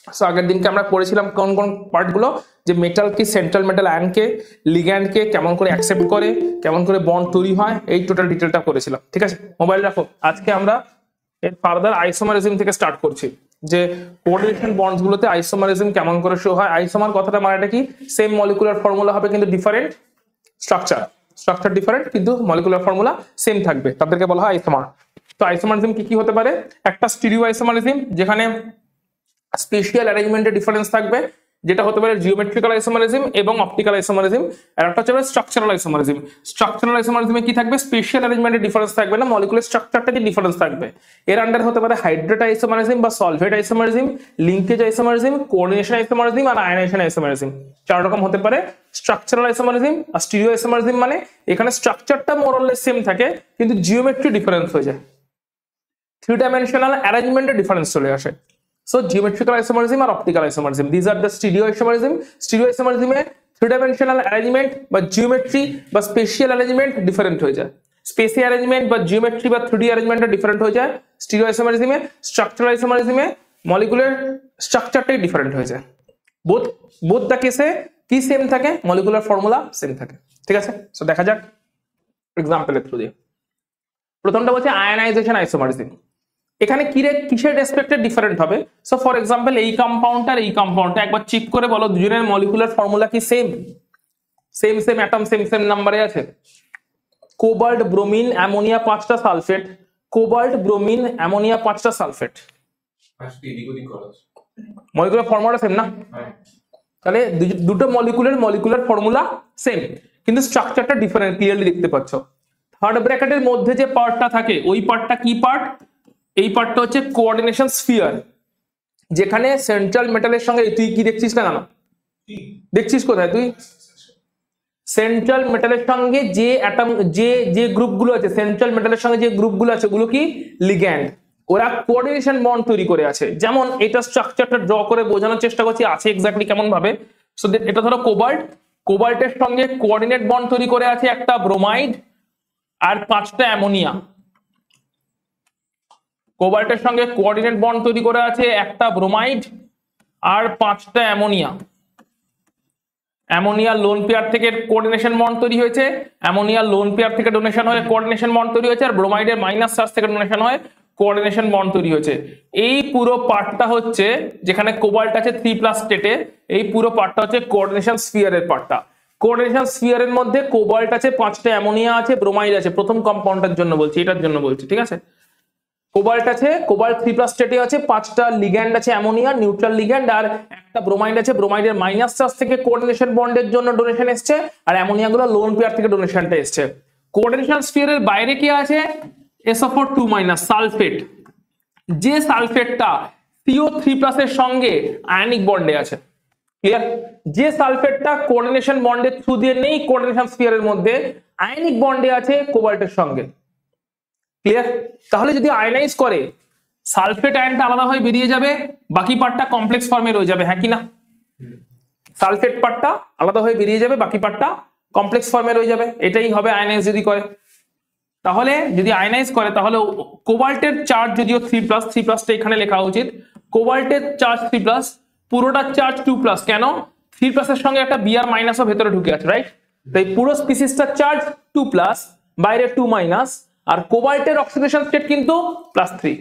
So আগের দিনকে আমরা পড়েছিলাম কোন কোন পার্টগুলো, যে মেটাল কি, সেন্ট্রাল মেটাল আয়নকে, লিগ্যান্ডকে কেমন করে অ্যাকসেপ্ট করে, কেমন করে বন্ড তৈরি হয়, এই টোটাল ডিটেলটা করেছিলাম। ঠিক আছে, মোবাইল রাখো। আজকে আমরা এর ফার্দার আইসোমারিজম থেকে স্টার্ট করছি, যে কোঅর্ডিনেশন বন্ডস গুলোতে আইসোমারিজম কেমন করে শো হয়। আইসোমার কথাটা মানেটা কি, সেম মলিকুলার ফর্মুলা হবে কিন্তু ডিফারেন্ট স্ট্রাকচার ডিফারেন্ট কিন্তু মলিকুলার ফর্মুলা সেম থাকবে, তাদেরকে বলা হয় আইসোমার। তো আইসোমারিজম কি কি হতে পারে? একটা স্টিরিও আইসোমারিজম, যেখানে স্পেশিয়াল অ্যারেঞ্জমেন্টের ডিফারেন্স থাকবে, যেটা হতে পারে জিওমেট্রিক্যাল আইসোমারিজম এবং অপটিক্যাল আইসোমারিজম। আর একটা হচ্ছে স্ট্রাকচারাল আইসোমারিজম। স্ট্রাকচারাল আইসোমারিজমে কি থাকবে? স্পেশিয়াল অ্যারেঞ্জমেন্টের ডিফারেন্স থাকবে না, মলিকুলার স্ট্রাকচারটাতে ডিফারেন্স থাকবে। এর আন্ডার হতে পারে হাইড্রেট আইসোমারিজম বা solvate isomerism, linkage isomerism, coordination isomerism আর আয়নাইজেশন আইসোমারিজম। চার রকম হতে পারে স্ট্রাকচারাল আইসোমারিজম। আর স্টিরিও আইসোমারিজম মানে এখানে স্ট্রাকচারটা মোর অর লেস সেম থাকে কিন্তু জিওমেট্রি ডিফারেন্স হয়ে যায়, থ্রি ডাইমেনশনাল অ্যারেঞ্জমেন্টের ডিফারেন্স চলে আসে। So geometrical isomerism or optical isomerism, these are the stereo isomerism. Stereo isomerism में three dimensional arrangement বা geometry বা spatial arrangement different হয়ে যায়, spatial arrangement বা geometry বা 3D arrangement different হয়ে যায় stereo isomerism में। structural isomerism में molecular structure টাই different হয়ে যায়। both the case কি সেম থাকে, molecular formula সেম থাকে। ঠিক আছে, সো দেখা যাক এক্সাম্পলের থ্রু দিয়ে। প্রথমটা হচ্ছে আয়নাইজেশন আইসোমারিজম। এখানে কিসের রেসপেক্টে ডিফারেন্ট হবে? সো ফর এক্সাম্পল এই কম্পাউন্ড আর এই কম্পাউন্ডটা একবার চেক করে বলো দুজনের মলিকুলার ফর্মুলা কি সেম অ্যাটম সেম নাম্বারে আছে। কোবাল্ট ব্রোমিন অ্যামোনিয়া 5টা সালফেট, কোবাল্ট ব্রোমিন অ্যামোনিয়া 5টা সালফেট, মলিকুলার ফর্মুলা সেম না? তাহলে দুটো মলিকুলার ফর্মুলা সেম কিন্তু স্ট্রাকচারটা ডিফারেন্ট, ক্লিয়ারলি দেখতে পাচ্ছ। থার্ড ব্র্যাকেটের মধ্যে যে পার্টটা থাকে ওই পার্টটা কি পার্ট? এই পার্টটা হচ্ছে কোঅর্ডিনেশন স্ফিয়ার, যেখানে সেন্ট্রাল মেটালের সঙ্গে, তুই কি দেখছিস না কেন দেখছিস কোথায় তুই? সেন্ট্রাল মেটালের সঙ্গে যে অ্যাটম যে গ্রুপগুলো আছে, সেন্ট্রাল মেটালের সঙ্গে যে গ্রুপগুলো আছে ওগুলো কি লিগ্যান্ড, ওরা কোঅর্ডিনেশন বন্ড তৈরি করে আছে। যেমন এটা স্ট্রাকচারটা ড্র করে বোঝানোর চেষ্টা করছি আছে এক্স্যাক্টলি কেমন ভাবে। সো এটা ধরো কোবাল্টের সঙ্গে কোঅর্ডিনেট বন্ড তৈরি করে আছে একটা ব্রোমাইড আর 5টা অ্যামোনিয়া। কোবাল্টের সঙ্গে কোঅর্ডিনেট বন্ড তৈরি করে আছে একটা ব্রোমাইড আর 5টা অ্যামোনিয়া। অ্যামোনিয়া লোন পেয়ার থেকে কোঅর্ডিনেশন বন্ড তৈরি হয়েছে, অ্যামোনিয়া লোন পেয়ার থেকে ডোনেশন হয়ে কোঅর্ডিনেশন বন্ড তৈরি হয়েছে, আর ব্রোমাইডের মাইনাস চার্জ থেকে ডোনেশন হয় কোঅর্ডিনেশন বন্ড তৈরি হয়েছে। এই পুরো পার্টটা হচ্ছে যেখানে কোবাল্ট আছে 3+ স্টেটে, এই পুরো পার্টটা হচ্ছে কোঅর্ডিনেশন স্ফিয়ারের পার্টটা। কোঅর্ডিনেশন স্ফিয়ারের মধ্যে কোবাল্ট আছে, 5টা অ্যামোনিয়া আছে, ব্রোমাইড আছে। প্রথম কম্পাউন্ডের জন্য বলছি, এটার জন্য বলছি, ঠিক আছে? কোবাল্ট আছে, কোবাল্ট 3+ স্টেটে আছে, 5টা লিগ্যান্ড আছে অ্যামোনিয়া নিউট্রাল লিগ্যান্ড, আর একটা ব্রোমাইড আছে, ব্রোমাইডের মাইনাস চার্জ থেকে কোঅর্ডিনেশন বন্ডের জন্য ডোনেশন এসছে, আর অ্যামোনিয়া গুলো লোন পেয়ার থেকে ডোনেশনটা এসছে। কোঅর্ডিনেশন স্ফিয়ারের বাইরে কি আছে? SO4 2- সালফেট, যে সালফেটটা CO3+ এর সঙ্গে আয়নিক বন্ডে আছে। ক্লিয়ার? যে সালফেটটা কোঅর্ডিনেশন বন্ডের থ্রু দিয়ে নেই কোঅর্ডিনেশন স্ফিয়ারের মধ্যে, আয়নিক বন্ডে আছে কোবাল্টের সঙ্গে। ক্লিয়ার? তাহলে যদি আয়নাইজ করে সালফেট আয়নটা আলাদা হয়ে বেরিয়ে যাবে, বাকি পার্টটা কমপ্লেক্স ফর্মে রয়ে যাবে, হ্যাঁ কি না? সালফেট পার্টটা আলাদা হয়ে বেরিয়ে যাবে, বাকি পার্টটা কমপ্লেক্স ফর্মে রয়ে যাবে। এটাই হবে আয়নাইজ যদি করে। তাহলে যদি আয়নাইজ করে তাহলে কোবাল্টের চার্জ যদিও 3+টা এখানে লেখা উচিত, কোবাল্টের চার্জ 3+, পুরোটা চার্জ 2+। কেন? 3+ এর সঙ্গে একটা Br- ও ভেতরে ঢুকে আছে, রাইট? তাই পুরো স্পিসিসটা চার্জ 2+, বাইরে 2-, আর কোবাল্টের অক্সিডেশন স্টেট কিন্তু +3।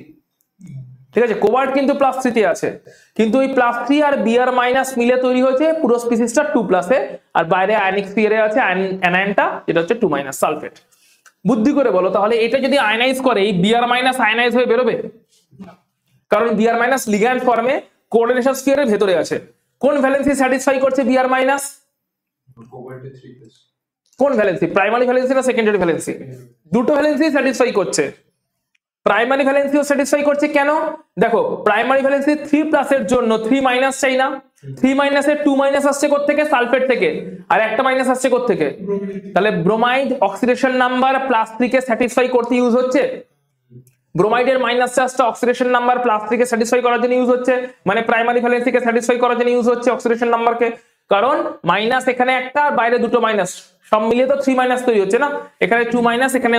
ঠিক আছে, কোবাল্ট কিন্তু +3 তে আছে, কিন্তু ওই +3 আর Br- মিলে তৈরি হয়েছে পুরো স্পিসিসটা 2+ এ, আর বাইরে আয়নিক স্ফিয়ারে আছে অ্যানায়নটা, যেটা হচ্ছে 2- সালফেট। বুদ্ধি করে বলো তাহলে এটা যদি আয়নাইজ করে এই Br- আয়নাইজ হয়ে বেরোবে? কারণ Br- লিগ্যান্ড ফর্মে কোঅর্ডিনেশন স্ফিয়ারের ভেতরে আছে। কোন ভ্যালেন্সি স্যাটিসফাই করছে Br-? কোন ভ্যালেন্সি? প্রাইমারি ভ্যালেন্সি না সেকেন্ডারি ভ্যালেন্সি? দুটো ভ্যালেন্সি স্যাটিসফাই করছে। প্রাইমারি ভ্যালেন্সিও স্যাটিসফাই করছে, কেন? দেখো প্রাইমারি ভ্যালেন্সি 3+ এর জন্য 3- চাই না? 3- এর 2- আসছে কোত্থেকে? সালফেট থেকে, আর একটা মাইনাস আসছে কোত্থেকে? তাহলে ব্রোমাইড অক্সিডেশন নাম্বার +3 কে স্যাটিসফাই করতে ইউজ হচ্ছে। ব্রোমাইডের মাইনাস চার্জটা অক্সিডেশন নাম্বার +3 কে স্যাটিসফাই করার জন্য ইউজ হচ্ছে, মানে প্রাইমারি ভ্যালেন্সিকে স্যাটিসফাই করার জন্য ইউজ হচ্ছে অক্সিডেশন নাম্বারকে। কারণ মাইনাস এখানে একটা আর বাইরে দুটো মাইনাস, সব মিলিয়ে তো 3- তৈরি হচ্ছে না। এখানে 2- এখানে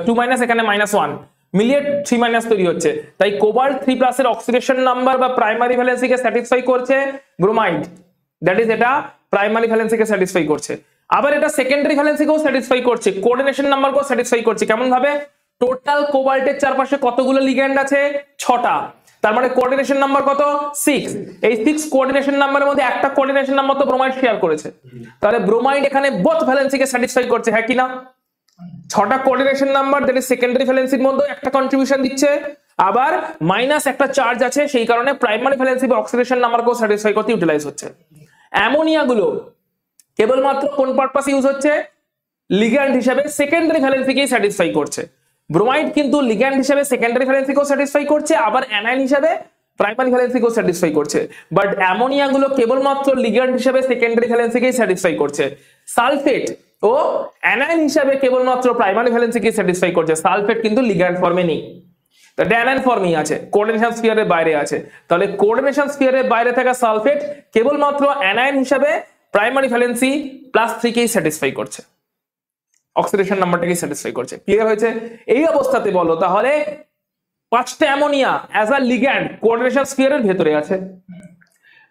2- এখানে -1, মিলিয়ে 3- তৈরি হচ্ছে। তাই কোবাল্ট 3+ এর অক্সিডেশন নাম্বার বা প্রাইমারি ভ্যালেন্সিকে স্যাটিসফাই করছে ব্রোমাইড, দ্যাট ইজ এটা প্রাইমারি ভ্যালেন্সিকে স্যাটিসফাই করছে। আবার এটা সেকেন্ডারি ভ্যালেন্সিকেও স্যাটিসফাই করছে, কোঅর্ডিনেশন নাম্বারকেও স্যাটিসফাই করছে। কেমন ভাবে? টোটাল কোবাল্টের চারপাশে কতগুলো লিগ্যান্ড আছে? 6টা। তার মানে কোঅর্ডিনেশন নাম্বার কত? 6। এই 6 কোঅর্ডিনেশন নাম্বারের মধ্যে একটা কোঅর্ডিনেশন নাম্বার তো ব্রোমাইড শেয়ার করেছে, তাহলে ব্রোমাইড এখানে বোথ ভ্যালেন্সিকে স্যাটিসফাই করছে, হ্যাঁ কি না? 6টা coordination number, that is secondary ভ্যালেন্সির মধ্যে একটা কন্ট্রিবিউশন দিচ্ছে, আবার মাইনাস একটা চার্জ আছে, সেই কারণে প্রাইমারি ভ্যালেন্সি বা অক্সিডেশন নাম্বারকেও স্যাটিসফাই করতে ইউটিলাইজ হচ্ছে। অ্যামোনিয়া গুলো কেবলমাত্র কোন পারপাসে ইউজ হচ্ছে? লিগ্যান্ড হিসেবে সেকেন্ডারি ভ্যালেন্সিকেই স্যাটিসফাই করছে। ব্রোমাইড কিন্তু লিগ্যান্ড হিসেবে সেকেন্ডারি ভ্যালেন্সিকেও স্যাটিসফাই করছে, আবার অ্যানাইন হিসেবে প্রাইমারি ভ্যালেন্সিকেও স্যাটিসফাই করছে। বাট অ্যামোনিয়া গুলো কেবলমাত্র লিগ্যান্ড হিসেবে সেকেন্ডারি ভ্যালেন্সিকেই স্যাটিসফাই করছে। সালফেট ও অ্যানাইন হিসেবে কেবলমাত্র প্রাইমারি ভ্যালেন্সিকেই স্যাটিসফাই করছে। সালফেট কিন্তু লিগ্যান্ড ফর্মে নেই, এটা অ্যানাইন ফর্মেই আছে, কোঅর্ডিনেশন স্ফিয়ারের বাইরে আছে। তাহলে কোঅর্ডিনেশন স্ফিয়ারের বাইরে থাকা সালফেট কেবলমাত্র অ্যানাইন হিসেবে প্রাইমারি ভ্যালেন্সি +3 কেই স্যাটিসফাই করছে, অক্সিডেশন নাম্বারটাকে স্যাটিসফাই করছে। ক্লিয়ার হয়েছে? এই অবস্থাতে বলো তাহলে 5টা ammonia as a ligand coordination স্ফিয়ারের ভেতরে আছে,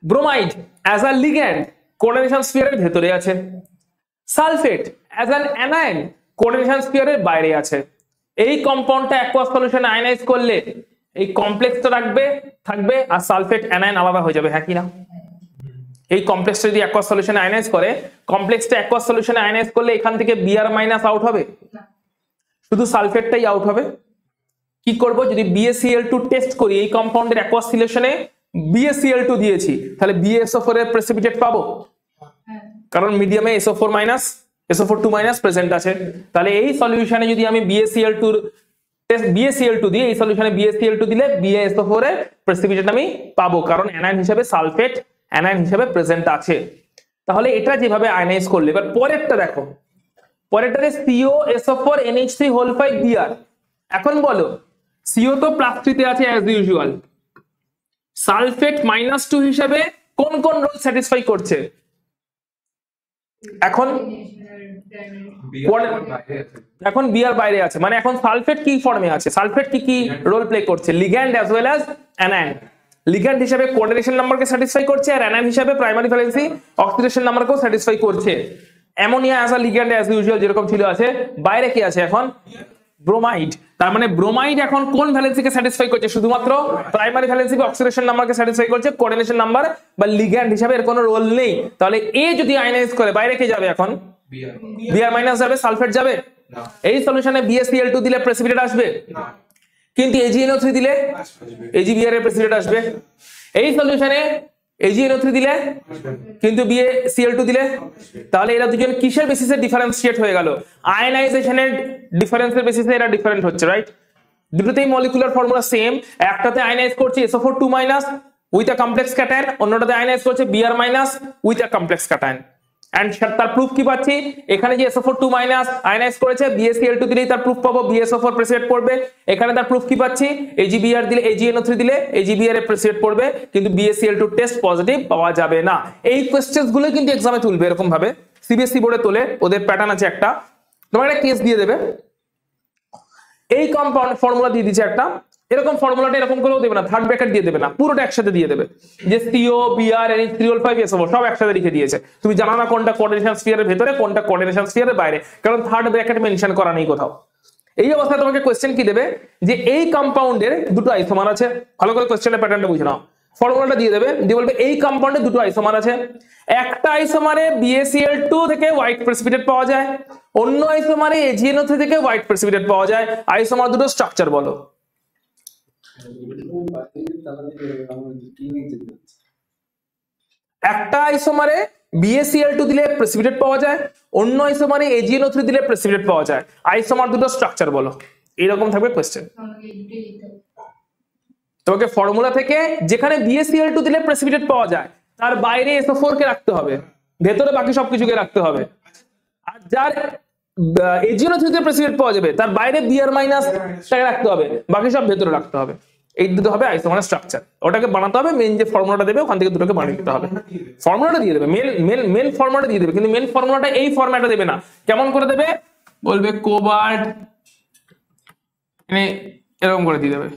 bromide as a ligand coordination স্ফিয়ারের ভেতরে আছে, sulphate as an anion coordination স্ফিয়ারের বাইরে আছে। এই কম্পাউন্ডটা অ্যাকুয়াস সলিউশনে আয়নাইজ করলে এই কমপ্লেক্সটা থাকবে আর সালফেট অ্যানাইন আলাদা হয়ে যাবে, হ্যাঁ কি না? এই কমপ্লেক্সটা যদি অ্যাকুয়াস সলিউশনে আয়নাইজ করে, কমপ্লেক্সটা অ্যাকুয়াস সলিউশনে আয়নাইজ করলে এখান থেকে Br- আউট হবে, শুধু সালফেটটাই আউট হবে। কি করব? যদি BaCl2 টেস্ট করি, এই কম্পাউন্ডের অ্যাকুয়াস সলিউশনে BaCl2 দিয়েছি, তাহলে BaSO4 এর প্রেসিপিটেট পাবো, কারণ মিডিয়ামে SO4 প্রেজেন্ট আছে। তাহলে এই সলিউশনে যদি আমি BaCl2 দিই, এই সলিউশনে BaCl2 দিলে BaSO4 এর প্রেসিপিটেট আমি পাবো, কারণ অ্যানাইন হিসেবে সালফেট অ্যানাইন হিসেবে প্রেজেন্ট আছে। তাহলে এটা যেভাবে আয়নাইজ করলে, এবার পরেরটা দেখো, পরেরটাতে COSO4 NH3 Br। এখন বলো CO তো +3 তে আছে অ্যাজ ইউজুয়াল, সালফেট -2 হিসেবে কোন কোন রোল স্যাটিসফাই করছে? এখন Br বাইরে আছে, মানে এখন সালফেট কি ফর্মে আছে? সালফেট কি রোল প্লে করছে? Ligand as well as anion. Ligand হিসেবে কোঅর্ডিনেশন নাম্বারকে স্যাটিসফাই করছে, আর অ্যানাইন হিসেবে প্রাইমারি ভ্যালেন্সি অক্সিডেশন নাম্বারকেও স্যাটিসফাই করছে। Ammonia as a ligand as usual যেরকম ছিল আছে, বাইরে কি আছে এখন? ব্রোমাইড। তার মানে ব্রোমাইড এখন কোন ভ্যালেন্সিকে স্যাটিসফাই করছে? শুধুমাত্র প্রাইমারি ভ্যালেন্সি বা অক্সিডেশন নাম্বারকে স্যাটিসফাই করছে, কোঅর্ডিনেশন নাম্বার বা লিগ্যান্ড হিসেবে এর কোনো রোল নেই। তাহলে এ যদি আয়নাইজ করে, বাইরে কে যাবে এখন? Br- যাবে, সালফেট যাবে। এই সলিউশনে BaCl2 দিলে প্রেসিপিটেট আসবে, কিন্তু AgNO3 দিলে AgBr এর প্রেসিপিটেট আসবে। এই সলিউশনে AgNO3 দিলে কিন্তু BaCl2 দিলে, তাহলে এরা দুজন কিসের বেসিসে ডিফারেন্সিয়েট হয়ে গেল? আয়নাইজেশনের ডিফারেন্সের বেসিসে এরা ডিফারেন্ট হচ্ছে, রাইট? দুটোতেই মলিকুলার ফর্মুলা সেম, একটাতে আয়নাইজ করছে SO4 with a complex cation, অন্যটাতে আয়নাইজ করছে Br- with a complex cation. And তার প্রুফ কি পাচ্ছি? এখানে যে SO4 আয়নাইজ করেছে, BaCl2 দিলেই তার প্রুফ পাবো, BaSO4 প্রেসিপিটেট পড়বে। এখানে তার প্রুফ কি পাচ্ছি? AgBr দিলে AgNO3 দিলে AgBr এর প্রেসিপিটেট পড়বে, কিন্তু BaCl2 টেস্ট পজিটিভ পাওয়া যাবে না। এই কোশ্চেনস গুলো কিন্তু এক্সামে তুলবে এরকম ভাবে, CBSE বোর্ডে তোলে, ওদের প্যাটার্ন আছে একটা। তোমার একটা কেস দিয়ে দেবে, এই কম্পাউন্ড ফর্মুলা দিয়ে দিচ্ছে একটা, এরকম ফর্মুলাটা এরকম করেও দেবে না, থার্ড ব্র্যাকেট দিয়ে দেবে না, পুরোটা একসাথে দিয়ে দেবে, যে CO Br NH3 SO4 সব একসাথে লিখে দিয়েছে। তুমি জানো না কোনটা কোঅর্ডিনেশন স্ফিয়ারের ভেতরে, কোনটা কোঅর্ডিনেশন স্ফিয়ারের বাইরে, কারণ থার্ড ব্র্যাকেট মেনশন করা নেই কোথাও। এই অবস্থায় তোমাকে কোশ্চেন কি দেবে? যে এই কম্পাউন্ডের দুটো আইসোমার আছে, ভালো করে কোশ্চেনের প্যাটার্নটা বুঝে নাও। ফর্মুলাটা দিয়ে দেবে, দিয়ে বলবে এই কম্পাউন্ডে দুটো আইসোমার আছে, একটা আইসোমারে BaCl2 থেকে হোয়াইট প্রেসিপিটেট পাওয়া যায়, অন্য আইসোমারে AgNO3 থেকে হোয়াইট প্রেসিপিটেট পাওয়া যায়। আইসোমার দুটো স্ট্রাকচার বলো। একটা আইসোমারে BaCl2 দিলে প্রেসিপিটেট পাওয়া যায়, অন্য আইসোমারে AgNO3 দিলে প্রেসিপিটেট পাওয়া যায়। আইসোমার দুটো স্ট্রাকচার বলো। এরকম থাকবে কোশ্চেন। তোমাকে ফর্মুলা থেকে যেখানে BaCl2 দিলে প্রেসিপিটেট পাওয়া যায় তার বাইরে SO4 কে রাখতে হবে, ভেতরে বাকি সবকিছুকে রাখতে হবে। আর যার AgNO3 তে প্রেসিপিটেট পাওয়া যাবে তার বাইরে Br- টাকে রাখতে হবে, বাকি সব ভেতরে রাখতে হবে। এই দুটো হবে আইসোমারের স্ট্রাকচার। ওটাকে বানাতে হবে, মেন যে ফর্মুলাটা দেবে ওখান থেকে দুটোকে বানিয়ে দিতে হবে। ফর্মুলাটা দিয়ে দেবে, মেন ফর্মুলাটা দিয়ে দেবে, কিন্তু মেন ফর্মুলাটা এই ফরম্যাটে দেবে না। কেমন করে দেবে? বলবে কোবাল্ট এরকম করে দিয়ে দেবে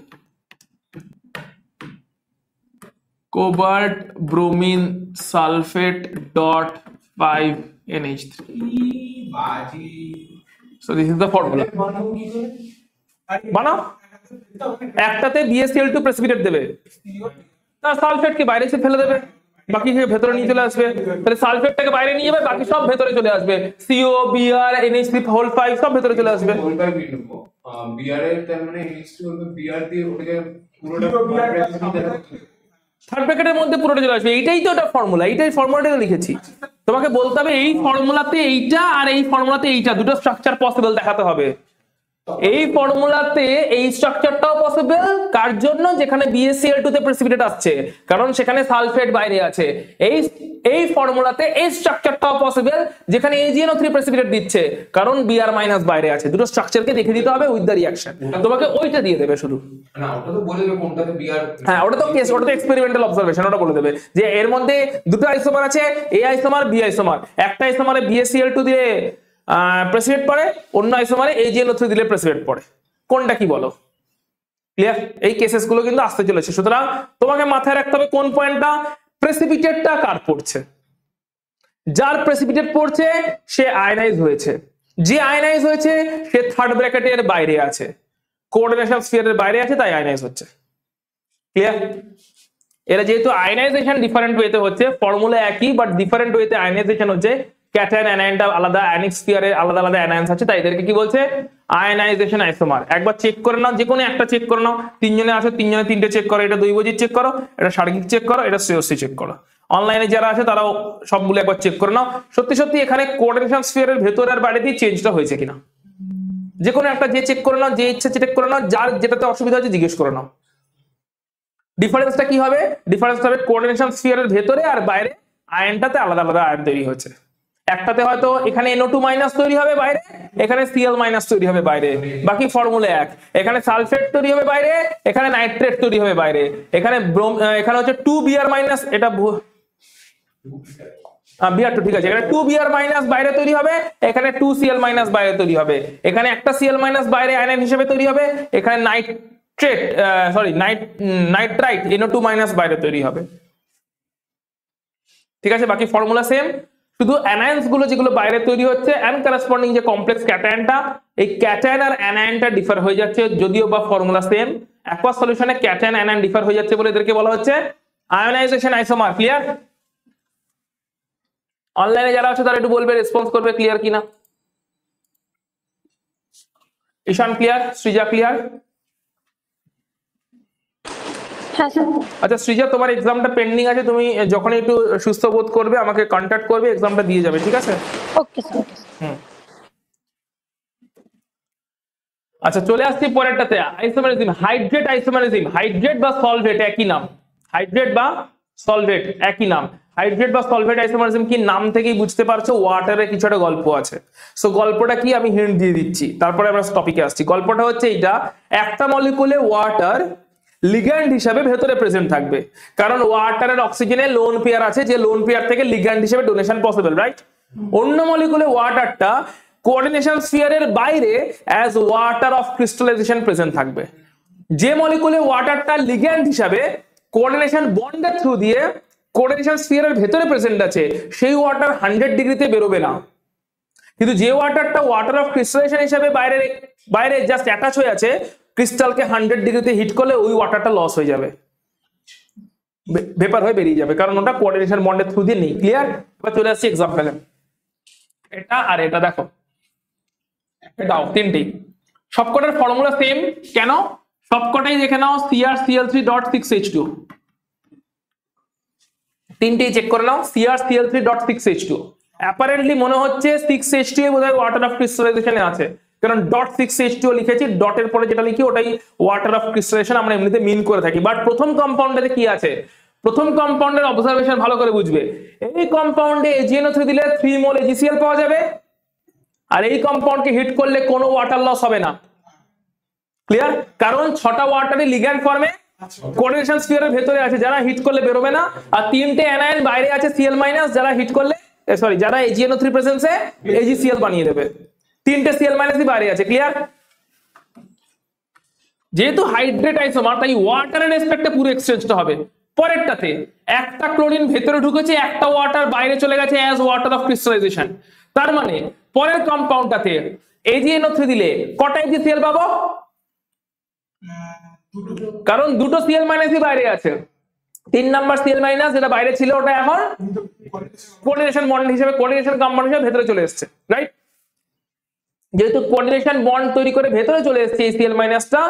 cobalt bromine sulphate dot 5NH3 so this is the formula বানাও একটাতে BaCl2 প্রেসিপিটেট দেবে তার সালফেটকে বাইরে এসে ফেলে দেবে বাকি ভেতরে নিয়ে চলে আসবে তাহলে সালফেটটাকে বাইরে নিয়ে যাবে বাকি সব ভেতরে চলে আসবে CO Br NH3 সব ভেতরে চলে আসবে বিআর এর তার মানে NH2 হবে বিআর দিয়ে ওটাকে পুরোটা থার্ড ব্র্যাকেটের মধ্যে পুরোটা চলে আসবে এইটাই তো ওটা ফর্মুলা এইটাই ফর্মুলাটা লিখেছি তোমাকে বলতে হবে এই ফর্মুলাতে এইটা আর এই ফর্মুলাতে এইটা দুটো স্ট্রাকচার পসিবল দেখাতে হবে এই ফর্মুলাতে এই স্ট্রাকচারটাও পসিবল কার জন্য যেখানে BaCl2 তে প্রেসিপিটেট আসছে কারণ সেখানে সালফেট বাইরে আছে এই ফর্মুলাতে এই স্ট্রাকচারটাও পসিবল যেখানে AgNO3 প্রেসিপিটেট দিচ্ছে কারণ Br- বাইরে আছে দুটো স্ট্রাকচারকে দেখে দিতে হবে উইথ দ্য রিঅ্যাকশন তোমাকে ওইটা দিয়ে দেবে শুধু না ওটা তো বলে দেবে কোনটাতে বিআর হ্যাঁ ওটা তো কেস ওটা তো এক্সপেরিমেন্টাল অবজারভেশন ওটা বলে দেবে যে এর মধ্যে দুটো আইসোমার আছে A আইসোমার B আইসোমার একটা আইসোমারে BaCl2 দিয়ে প্রেসিপিটেট পড়ে অন্য আইসোমারে AgNO3 দিলে প্রেসিপিটেট পড়ে কোনটা কি বলো ক্লিয়ার এই কেসেস গুলো কিন্তু আসতে চলেছে সুতরাং তোমাকে মাথায় রাখতে হবে কোন পয়েন্টটা প্রেসিপিটেটটা কার পড়ছে যার প্রেসিপিটেট পড়ছে সে আয়নাইজ হয়েছে যে আয়নাইজ হয়েছে সে থার্ড ব্র্যাকেটের বাইরে আছে কোঅর্ডিনেশন স্ফিয়ারের বাইরে আছে তাই আয়নাইজ হচ্ছে ক্লিয়ার এরা যেহেতু আয়নাইজেশন ডিফারেন্ট ওয়েতে হচ্ছে ফর্মুলা একই বাট ডিফারেন্ট ওয়েতে আয়নাইজেশন হচ্ছে ক্যাটায়ন অ্যানায়নটা আলাদা অ্যানিক স্ফিয়ারে আলাদা আলাদা অ্যানায়ন্স আছে তাই এদেরকে কি বলছে আয়নাইজেশন আইসোমার একবার চেক করে নাও যে কোনো একটা চেক করে নাও তিনজনে আছে তিনজনে তিনটে চেক করো এটা দ্বৈবজিক চেক করো এটা সার্কিক চেক করো এটা শ্রেয়সী চেক করো অনলাইনে যারা আছে তারাও সবগুলো একবার চেক করে নাও সত্যি সত্যি এখানে কোঅর্ডিনেশন স্ফিয়ারের ভেতর আর বাইরে দিয়ে চেঞ্জটা হয়েছে কিনা যে কোনো একটা যে চেক করে নাও যে ইচ্ছা চেক করে নাও যার যেটাতে অসুবিধা হচ্ছে জিজ্ঞেস করে নাও ডিফারেন্সটা কি হবে ডিফারেন্স হবে কোঅর্ডিনেশন স্ফিয়ারের ভেতরে আর বাইরে আয়নটাতে আলাদা আলাদা আয়ন তৈরি হচ্ছে একটাতে হয়তো এখানে NO2 মাইনাস তৈরি হবে বাইরে এখানে Cl মাইনাস তৈরি হবে বাইরে বাকি ফর্মুলা এক এখানে সালফেট তৈরি হবে বাইরে এখানে নাইট্রেট তৈরি হবে বাইরে এখানে এখানে হচ্ছে 2Br মাইনাস এটা Br2 ঠিক আছে এখানে 2Br মাইনাস বাইরে তৈরি হবে এখানে 2Cl মাইনাস বাইরে তৈরি হবে এখানে একটা Cl মাইনাস বাইরে আয়ন হিসেবে তৈরি হবে এখানে নাইট্রাইট NO2 মাইনাস বাইরে তৈরি হবে ঠিক আছে বাকি ফর্মুলা সেম শুধু অ্যানায়ন্স গুলো যেগুলো বাইরে তৈরি হচ্ছে অ্যান্ড করেসপন্ডিং যে কমপ্লেক্স ক্যাটায়নটা এই ক্যাটায়ন আর অ্যানায়নটা ডিফার হয়ে যাচ্ছে যদিও বা ফর্মুলা সেম অ্যাকোয়াস সলিউশনে ক্যাটায়ন অ্যানায়ন ডিফার হয়ে যাচ্ছে বলে এদেরকে বলা হচ্ছে আয়োনাইজেশন আইসোমার ক্লিয়ার অনলাইনে যারা আছে তারা একটু বলবে রেসপন্স করবে ক্লিয়ার কিনা ঈশান ক্লিয়ার সৃজা ক্লিয়ার আচ্ছা সৃজা তোমার এক্সামটা পেন্ডিং আছে তুমি যখন একটু সুস্থ বোধ করবে আমাকে কন্টাক্ট করবে এক্সামটা দিয়ে যাবে ঠিক আছে ওকে স্যার আচ্ছা চলে আসছি পরেরটাতে আইসোমারিজম হাইড্রেট বা সলভেট একই নাম হাইড্রেট বা সলভেট একই নাম হাইড্রেট বা সলভেট আইসোমারিজম কি নাম থেকেই বুঝতে পারছো ওয়াটারের কিছু একটা গল্প আছে সো গল্পটা কি আমি হিন্ট দিয়ে দিচ্ছি তারপরে আমরা টপিকে আসছি গল্পটা হচ্ছে এইটা একটা মলিকুলে ওয়াটার লিগ্যান্ড হিসেবে ভেতরে প্রেজেন্ট থাকবে কারণ ওয়াটারের অক্সিজেনে লোন পেয়ার আছে যে লোন পেয়ার থেকে লিগ্যান্ড হিসেবে ডোনেশন পসিবল রাইট অন্য মলিকুলে ওয়াটারটা কোঅর্ডিনেশন স্ফিয়ারের বাইরে as water of crystallisation present থাকবে যে মলিকুলে ওয়াটারটা লিগ্যান্ড হিসেবে কোঅর্ডিনেশন বন্ডের থ্রু দিয়ে কোঅর্ডিনেশন স্ফিয়ারের ভেতরে প্রেজেন্ট আছে সেই ওয়াটার 100 ডিগ্রিতে বেরোবে না কিন্তু যে ওয়াটারটা ওয়াটার অফ ক্রিস্টালাইজেশন হিসেবে বাইরে জাস্ট অ্যাটাচ হয়ে আছে ক্রিস্টালকে 100 ডিগ্রিতে হিট করলে ওই ওয়াটারটা লস হয়ে যাবে ভেপার হয়ে বেরিয়ে যাবে কারণ ওটা কোঅর্ডিনেশন বন্ডের থ্রু দিয়ে নেই ক্লিয়ার এবার চলে আসছি এক্সাম্পলে এটা আর এটা দেখো এটাও তিনটেই সবকটার ফর্মুলা সেম কেন সবকটাই দেখে নাও CrCl3.6H2 তিনটেই চেক করে নাও CrCl3.6H2 অ্যাপারেন্টলি মনে হচ্ছে 6H2 এ বোধহয় ওয়াটার অফ ক্রিস্টালাইজেশনে আছে কারণ .6H2 লিখেছি ডটের পরে যেটা লিখি ওটাই ওয়াটার অফ ক্রিস্টালাইজেশন আমরা এমনিতে মিন করে থাকি বাট প্রথম কম্পাউন্ডে কি আছে প্রথম কম্পাউন্ডের অবজারভেশন ভালো করে বুঝবে এই কম্পাউন্ডে AgNO3 দিলে 3 মোল AgCl পাওয়া যাবে আর এই কম্পাউন্ডকে হিট করলে কোনো ওয়াটার লস হবে না ক্লিয়ার কারণ 6টা ওয়াটারই লিগ্যান্ড ফর্মে কোঅর্ডিনেশন স্ফিয়ারের ভেতরে আছে যারা হিট করলে বেরোবে না আর তিনটে অ্যানায়ন বাইরে আছে Cl- যারা হিট করলে যারা AgNO3 প্রেজেন্সে AgCl বানিয়ে দেবে তিনটে Cl- বাইরে আছে ক্লিয়ার যেহেতু হাইড্রেট আইসোমার তাই ওয়াটারের রেসপেক্টে পুরো এক্সচেঞ্জটা হবে। পরেরটাতে একটা ক্লোরিন ভেতরে ঢুকেছে, একটা ওয়াটার বাইরে চলে গেছে অ্যাজ ওয়াটার অফ ক্রিস্টালাইজেশন। তার মানে পরের কম্পাউন্ডটাতে AgNO3 দিলে কটা AgCl পাবো? কারণ দুটো Cl মাইনাসই বাইরে আছে। 3 নাম্বার Cl মাইনাস যেটা বাইরে ছিল ওটা এখন কোঅর্ডিনেশন বন্ড হিসেবে, কোঅর্ডিনেশন কম্পাউন্ড হিসেবে ভেতরে চলে এসেছে, রাইট? যেহেতু কোঅর্ডিনেশন বন্ড তৈরি করে ভেতরে চলে এসেছে এই Cl মাইনাসটা,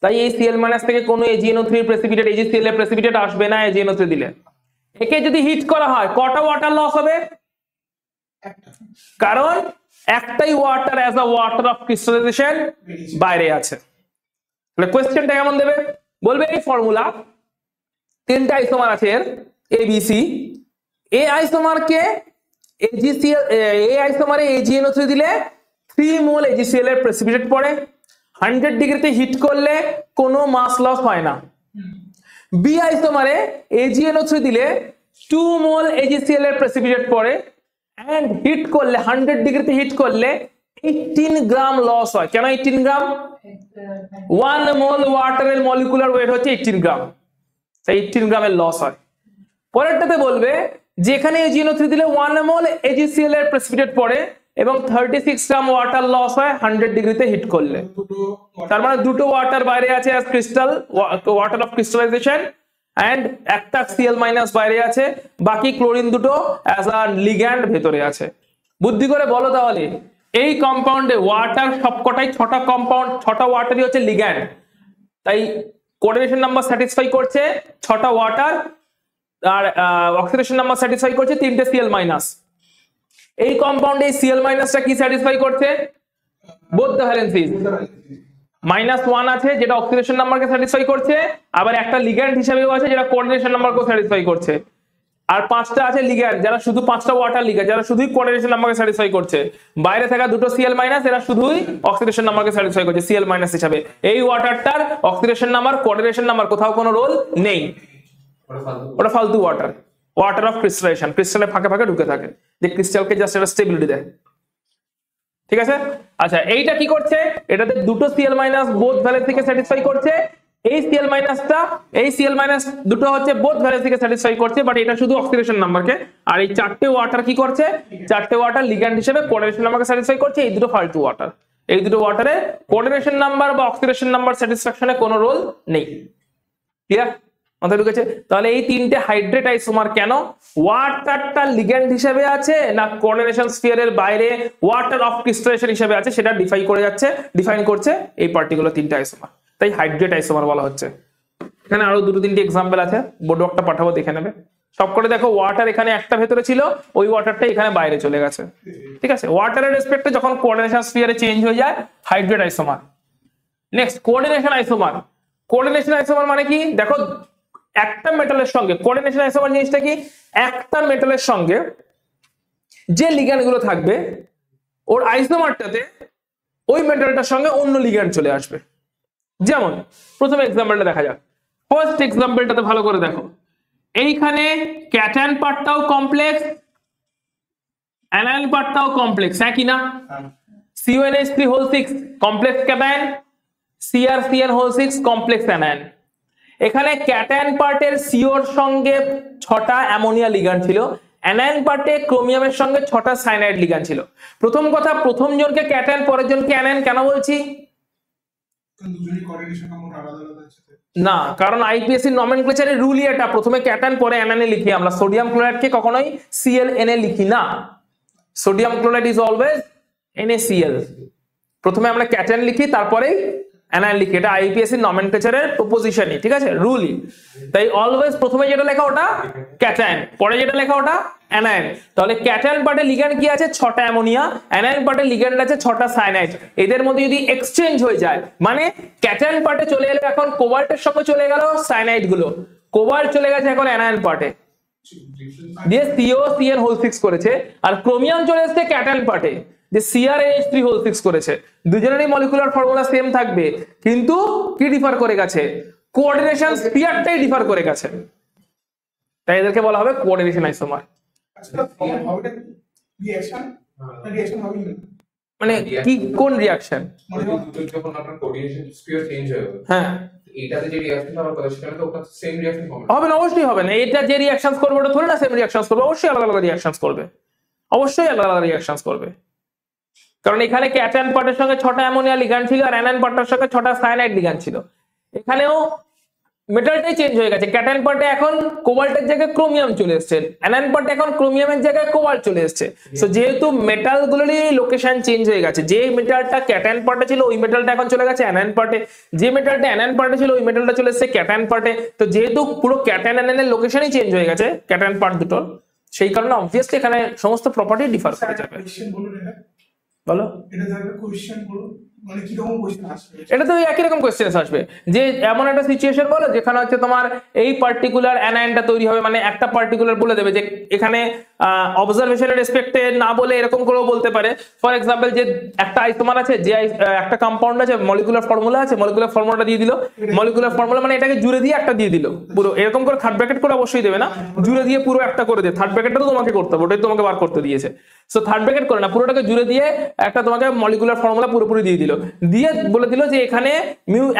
তাই এই Cl মাইনাস থেকে কোনো AgNO3 প্রেসিপিটেট, AgCl এর প্রেসিপিটেট আসবে না AgNO3 দিলে। একে যদি হিট করা হয় কটা ওয়াটার লস হবে? কারণ একটাই water as a water of crystallisation বাইরে আছে। তাহলে কোশ্চেনটা কেমন দেবে? বলবে এই ফর্মুলা, তিনটা আইসোমার আছে এর ABC, এ আইসোমারকে AgCl, এ আইসোমারে AgNO3 দিলে 3 মোল AgCl এর প্রেসিপিটেট পড়ে, 100 ডিগ্রিতে হিট করলে কোনো মাস লস হয় না। বি আইসোমারে AgNO3 দিলে 2 মোল AgCl এর প্রেসিপিটেট পড়ে, এন্ড হিট করলে 100 ডিগ্রিতে হিট করলে 18 গ্রাম লস হয়। কেন 18 গ্রাম? 1 মোল ওয়াটারের মলিকুলার ওয়েট হচ্ছে 18 গ্রাম, তাই 18 গ্রামের লস হয়। পরেরটাতে বলবে যেখানে AgNO3 দিলে 1 মোল AgCl এর প্রেসিপিটেট পড়ে এবং 36 গ্রাম ওয়াটার লস হয় 100 ডিগ্রিতে হিট করলে। তার মানে দুটো ওয়াটার বাইরে আছে as crystal, water of crystallisation, and একটা Cl মাইনাস বাইরে আছে, বাকি ক্লোরিন দুটো অ্যাজ আ লিগ্যান্ড ভেতরে আছে। বুদ্ধি করে বলো তাহলে এই কম্পাউন্ডে ওয়াটার সবকটাই 6টা কম্পাউন্ড, 6টা ওয়াটারই হচ্ছে লিগ্যান্ড, তাই কোঅর্ডিনেশন নাম্বার স্যাটিসফাই করছে 6টা ওয়াটার, আর অক্সিডেশন নাম্বার স্যাটিসফাই করছে 3টে Cl মাইনাস। এই কম্পাউন্ডে এই Cl মাইনাসটা কি স্যাটিসফাই করছে? Both the ভ্যালেন্সিস। -1 আছে যেটা অক্সিডেশন নাম্বারকে স্যাটিসফাই করছে, আবার একটা লিগ্যান্ড হিসেবেও আছে যেটা কোঅর্ডিনেশন নাম্বারকে স্যাটিসফাই করছে, আর 5টা আছে লিগ্যান্ড যারা শুধু 5টা ওয়াটার লিগ্যান্ড যারা শুধুই কোঅর্ডিনেশন নাম্বারকে স্যাটিসফাই করছে। বাইরে থাকা দুটো Cl মাইনাস এরা শুধুই অক্সিডেশন নাম্বারকে স্যাটিসফাই করছে Cl মাইনাস হিসেবে। এই ওয়াটারটার অক্সিডেশন নাম্বার, কোঅর্ডিনেশন নাম্বার কোথাও কোনো রোল নেই, ওটা ফালতু ওয়াটার, ওয়াটার অফ ক্রিস্টালাইজেশন, ক্রিস্টালের ফাঁকে ফাঁকে ঢুকে থাকে, যে ক্রিস্টালকে জাস্ট একটা স্টেবিলিটি দেয়। ঠিক আছে? আচ্ছা, এইটা কি করছে? এটাতে দুটো Cl মাইনাস বোথ ভ্যালেন্সিকে স্যাটিসফাই করছে। এই Cl মাইনাসটা, এই Cl মাইনাস দুটো হচ্ছে বোথ ভ্যালেন্সিকে স্যাটিসফাই করছে, বাট এটা শুধু অক্সিডেশন নাম্বারকে। আর এই 4টে ওয়াটার কি করছে? 4টে ওয়াটার লিগ্যান্ড হিসেবে কোঅর্ডিনেশন নাম্বারকে স্যাটিসফাই করছে। এই দুটো ফালতু ওয়াটার, এই দুটো ওয়াটারে কোঅর্ডিনেশন নাম্বার বা অক্সিডেশন নাম্বার স্যাটিসফ্যাকশনে কোনো রোল নেই। ক্লিয়ার? মাথায় ঢুকেছে? তাহলে এই তিনটে হাইড্রেট আইসোমার কেন? ওয়াটারটা লিগ্যান্ড হিসেবে আছে না কোঅর্ডিনেশন স্ফিয়ারের বাইরে ওয়াটার অফ ক্রিস্টালাইজেশন হিসেবে আছে, সেটা ডিফাইন করছে এই পার্টিকুলার তিনটে আইসোমার, তাই হাইড্রেট আইসোমার বলা হচ্ছে। এখানে আরো দুটো তিনটে এক্সাম্পল আছে, বোর্ড ওয়ার্কটা পাঠাবো দেখে নেবে। সব করে দেখো, ওয়াটার এখানে একটা ভেতরে ছিল, ওই ওয়াটারটা এখানে বাইরে চলে গেছে। ঠিক আছে? ওয়াটারের রেসপেক্টে যখন কোঅর্ডিনেশন স্ফিয়ারে চেঞ্জ হয়ে যায়, hydrate isomer. Next, coordination isomer. Coordination isomer মানে কি? দেখো, একটা মেটালের সঙ্গে, কোঅর্ডিনেশন আইসোমার জিনিসটা কি? একটা মেটালের সঙ্গে যে লিগ্যান্ড গুলো থাকবে ওর আইসোমারটাতে ওই মেটালটার সঙ্গে অন্য লিগ্যান্ড চলে আসবে। যেমন প্রথমে এক্সাম্পলটা দেখা যাক। ফার্স্ট এক্সাম্পলটাতে ভালো করে দেখো, এইখানে ক্যাটায়ন পার্টটাও কমপ্লেক্স, অ্যানায়ন পার্টটাও কমপ্লেক্স, একই না? CONH3 complex cation, CrCN6 complex anion. এখানে ক্যাটায়ন পার্টের সিওর সঙ্গে 6টা অ্যামোনিয়া লিগ্যান্ড ছিল, অ্যানায়ন পার্টে ক্রোমিয়ামের সঙ্গে 6টা সায়ানাইড লিগ্যান্ড ছিল। প্রথম কথা, প্রথম জনকে ক্যাটায়ন, পরের জনকে অ্যানায়ন কেন বলছি? না, কারণ আইপিএসসি নমেনক্লেচারে রুলই এটা, প্রথমে ক্যাটায়ন পরে অ্যানায়নে লিখি আমরা। সোডিয়াম ক্লোরাইডকে কখনোই Cl Na লিখি না, sodium chloride is always NaCl। প্রথমে আমরা ক্যাটায়ন লিখি, তারপরে অ্যানায়ন লিখি, এটা আইপিএসসি নমেনক্লেচারের প্রপোজিশনই, ঠিক আছে, রুলই। তাই অলওয়েজ প্রথমে যেটা লেখা ওটা ক্যাটায়ন, পরে যেটা লেখা ওটা অ্যানায়ন। তাহলে ক্যাটায়ন পার্টে লিগ্যান্ড কি আছে? 6টা অ্যামোনিয়া, অ্যানায়ন পার্টে লিগ্যান্ড আছে 6টা সায়ানাইড। এদের মধ্যে যদি এক্সচেঞ্জ হয়ে যায়, মানে ক্যাটায়ন পার্টে চলে এলো এখন কোবাল্টের সঙ্গে চলে গেল সায়ানাইড গুলো, কোবাল্ট চলে গেছে এখন অ্যানায়ন পার্টে, দিয়ে COCN6 করেছে, আর ক্রোমিয়াম চলে এসেছে ক্যাটায়ন পার্টে, যে CrAH3 করেছে। দুজনেরই মলিকুলার ফর্মুলা সেম থাকবে, কিন্তু কি ডিফার করে গেছে? কোঅর্ডিনেশন স্ফিয়ারটাই ডিফার করে গেছে, তাই এদেরকে বলা হবে কোঅর্ডিনেশন আইসোমার। মানে কি কোন রিয়াকশন? ওই দুটো যখন আপনার কোঅর্ডিনেশন স্পিয়ার চেঞ্জ হয়ে গেল, হ্যাঁ এটাতে যে রিয়াকশন হওয়ার কথা সেখানে তো ওটা সেম রিয়াকশন হবে হবে না, অবশ্যই হবে না। এটা যে রিয়াকশন করবে ওটা থোড়ি না সেম রিয়াকশন করবে, অবশ্যই আলাদা আলাদা রিয়াকশন করবে, অবশ্যই আলাদা আলাদা রিয়াকশন করবে। কারণ এখানে ক্যাটায়ন পার্টের সঙ্গে 6টা অ্যামোনিয়া লিগ্যান্ড ছিল আর অ্যানায়ন পার্টের সঙ্গে 6টা সায়ানাইড লিগ্যান্ড ছিল। এখানেও মেটালটাই চেঞ্জ হয়ে গেছে, ক্যাটায়ন পার্টে এখন কোবাল্টের জায়গায় ক্রোমিয়াম চলে এসেছে, অ্যানায়ন পার্টে এখন ক্রোমিয়ামের জায়গায় কোবাল্ট চলে এসেছে। সো যেহেতু মেটালগুলোরই লোকেশন চেঞ্জ হয়ে গেছে, যে মেটালটা ক্যাটায়ন পার্টে ছিল ওই মেটালটা এখন চলে গেছে অ্যানায়ন পার্টে, যে মেটালটা অ্যানায়ন পার্টে ছিল ওই মেটালটা চলে এসেছে ক্যাটায়ন পার্টে। তো যেহেতু পুরো ক্যাটায়ন অ্যানায়নের লোকেশনই চেঞ্জ হয়ে গেছে ক্যাটায়ন পার্ট দুটোর, সেই কারণে অবভিয়াসলি এখানে সমস্ত প্রপার্টি ডিফার করে যাবে। বলো এটা তো একই রকম কোশ্চেন আসবে, যে এমন একটা সিচুয়েশন বলো যেখানে হচ্ছে তোমার এই পার্টিকুলার অ্যানায়নটা তৈরি হবে, মানে একটা পার্টিকুলার বলে দেবে যে এখানে অবজারভেশনের রেসপেক্টে না বলে এরকম করেও বলতে পারে। ফর এক্সাম্পল যে একটা আইসোমার আছে, যে একটা কম্পাউন্ড আছে, মলিকুলার ফর্মুলা আছে, মলিকুলার ফর্মুলাটা দিয়ে দিল, মলিকুলার ফর্মুলা মানে এটাকে জুড়ে দিয়ে একটা দিয়ে দিল পুরো, এরকম করে থার্ড ব্র্যাকেট করে অবশ্যই দেবে না, জুড়ে দিয়ে পুরো একটা করে দিয়ে, থার্ড ব্র্যাকেটটা তো তোমাকে করতে হবে, ওটাই তোমাকে বার করতে দিয়েছে। সো থার্ড ব্র্যাকেট করে না, পুরোটাকে জুড়ে দিয়ে একটা তোমাকে মলিকুলার ফর্মুলা পুরোপুরি দিয়ে দিল, দিয়ে বলে দিল যে এখানে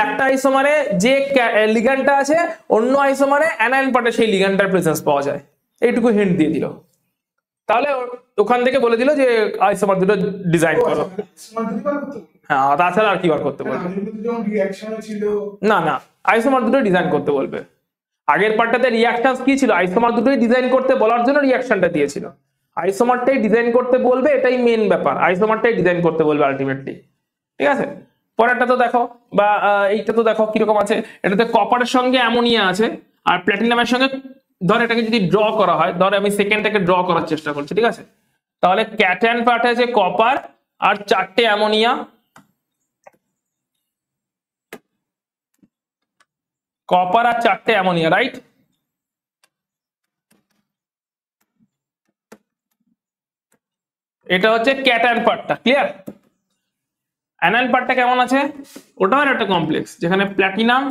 একটা আইসোমারে যে লিগ্যান্ডটা আছে অন্য আইসোমারে অ্যানায়ন পার্টে সেই লিগ্যান্ডটার প্রেজেন্স পাওয়া যায়, এইটুকু হিন্ট দিয়ে দিল। তাহলে ওখান থেকে বলে দিল যে আইসোমার দুটো ডিজাইন করো। হ্যাঁ, তাছাড়া আর কি বার করতে বলবে? না না, আইসোমার দুটো ডিজাইন করতে বলবে। আগের পার্টটাতে রিয়াকশন কি ছিল, আইসোমার দুটোই ডিজাইন করতে বলার জন্য রিয়াকশনটা দিয়েছিল, আইসোমারটাই ডিজাইন করতে বলবে, এটাই মেন ব্যাপার, আইসোমারটাই ডিজাইন করতে বলবে আলটিমেটলি। ঠিক আছে, পরেরটা তো দেখো, বা এইটা তো দেখো কিরকম আছে। এটাতে কপারের সঙ্গে অ্যামোনিয়া আছে আর প্ল্যাটিনামের সঙ্গে, ধর এটাকে যদি ড্র করা হয়, ধর আমি সেকেন্ডটাকে ড্র করার চেষ্টা করছি, ঠিক আছে, তাহলে ক্যাটায়ন পার্টে আছে কপার আর 4টে অ্যামোনিয়া, কপার আর 4টে অ্যামোনিয়া, রাইট? এটা হচ্ছে ক্যাটায়ন পার্টটা, ক্লিয়ার? অ্যানায়ন পার্টটা কেমন আছে? ওটাও একটা কমপ্লেক্স যেখানে প্ল্যাটিনাম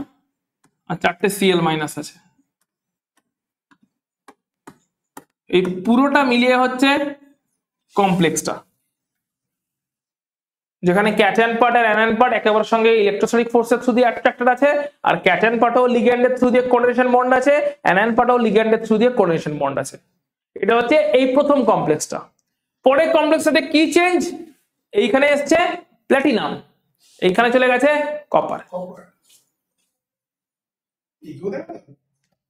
আর 4টে Cl মাইনাস আছে, এই পুরোটা মিলিয়ে হচ্ছে কমপ্লেক্সটা, যেখানে ক্যাটায়ন পার্ট আর অ্যানায়ন পার্ট একেবারে সঙ্গে ইলেকট্রোস্ট্যাটিক ফোর্সের থ্রু দিয়ে অ্যাট্রাক্টেড আছে, আর ক্যাটায়ন পার্টও লিগ্যান্ডের থ্রু দিয়ে কোঅর্ডিনেশন বন্ড আছে, অ্যানায়ন পার্টও লিগ্যান্ডের থ্রু দিয়ে কোঅর্ডিনেশন বন্ড আছে। এটা হচ্ছে এই প্রথম কমপ্লেক্সটা। পরের কমপ্লেক্সটাতে কি চেঞ্জ? এইখানে এসছে প্ল্যাটিনাম, এইখানে চলে গেছে কপার।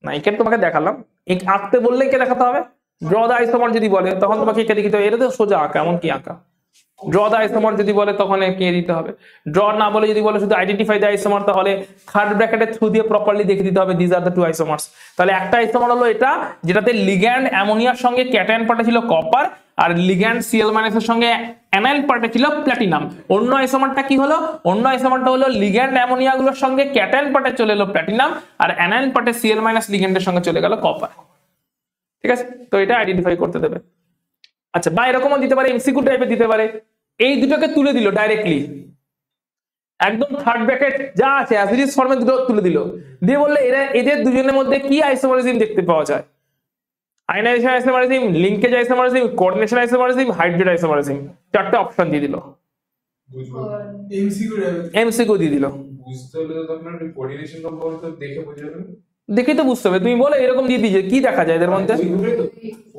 না, এখানে তোমাকে দেখালাম, আঁকতে বললে কে দেখাতে হবে? ড্র দ্য আইসোমার যদি বলে তখন তোমাকে এঁকে দেখাতে হবে, এটা তো সোজা আঁকা, এমন কি আঁকা? ড্র দ্য আইসোমার যদি বলে তখন এঁকে দিতে হবে, ড্র না বলে যদি বলে শুধু আইডেন্টিফাই দ্য আইসোমার, তাহলে থার্ড ব্র্যাকেটের থ্রু দিয়ে প্রপারলি দেখে দিতে হবে দিস আর দ্য টু আইসোমার্স। তাহলে একটা আইসোমার হলো এটা, যেটাতে লিগ্যান্ড অ্যামোনিয়ার সঙ্গে ক্যাটায়ন পার্টে ছিল কপার আর লিগ্যান্ড Cl মাইনাসের সঙ্গে অ্যানায়ন পার্টে ছিল প্ল্যাটিনাম। অন্য আইসোমারটা কি হলো? অন্য আইসোমারটা হলো লিগ্যান্ড অ্যামোনিয়া গুলোর সঙ্গে ক্যাটায়ন পার্টে চলে এলো প্ল্যাটিনাম আর অ্যানায়ন পার্টে Cl মাইনাস লিগ্যান্ডের সঙ্গে চলে গেল কপার। ঠিক আছে, তো এটা আইডেন্টিফাই করতে দেবে। আচ্ছা, বা এরকমও দিতে পারে, এমসিকিউ টাইপের দিতে পারে, এই দুটোকে তুলে দিল ডাইরেক্টলি, একদম থার্ড ব্র্যাকেট যা আছে অ্যাজ ইট ইজ ফর্মে দুটো তুলে দিল, দিয়ে বললে এরা এদের দুজনের মধ্যে কি আইসোমারিজম দেখতে পাওয়া যায়? Ionization isomerism, linkage isomerism, coordination isomerism, hydrate isomerism, 4টে অপশন দিয়ে দিল, এমসিকিউ দিয়ে দিল। বুঝতে হলে তো আপনার কোঅর্ডিনেশন কম্পাউন্ড তো দেখে বোঝা যাবে, দেখেই তো বুঝতে হবে। তুমি বলো এরকম দিয়ে দিয়েছে, কি দেখা যায় এদের মধ্যে?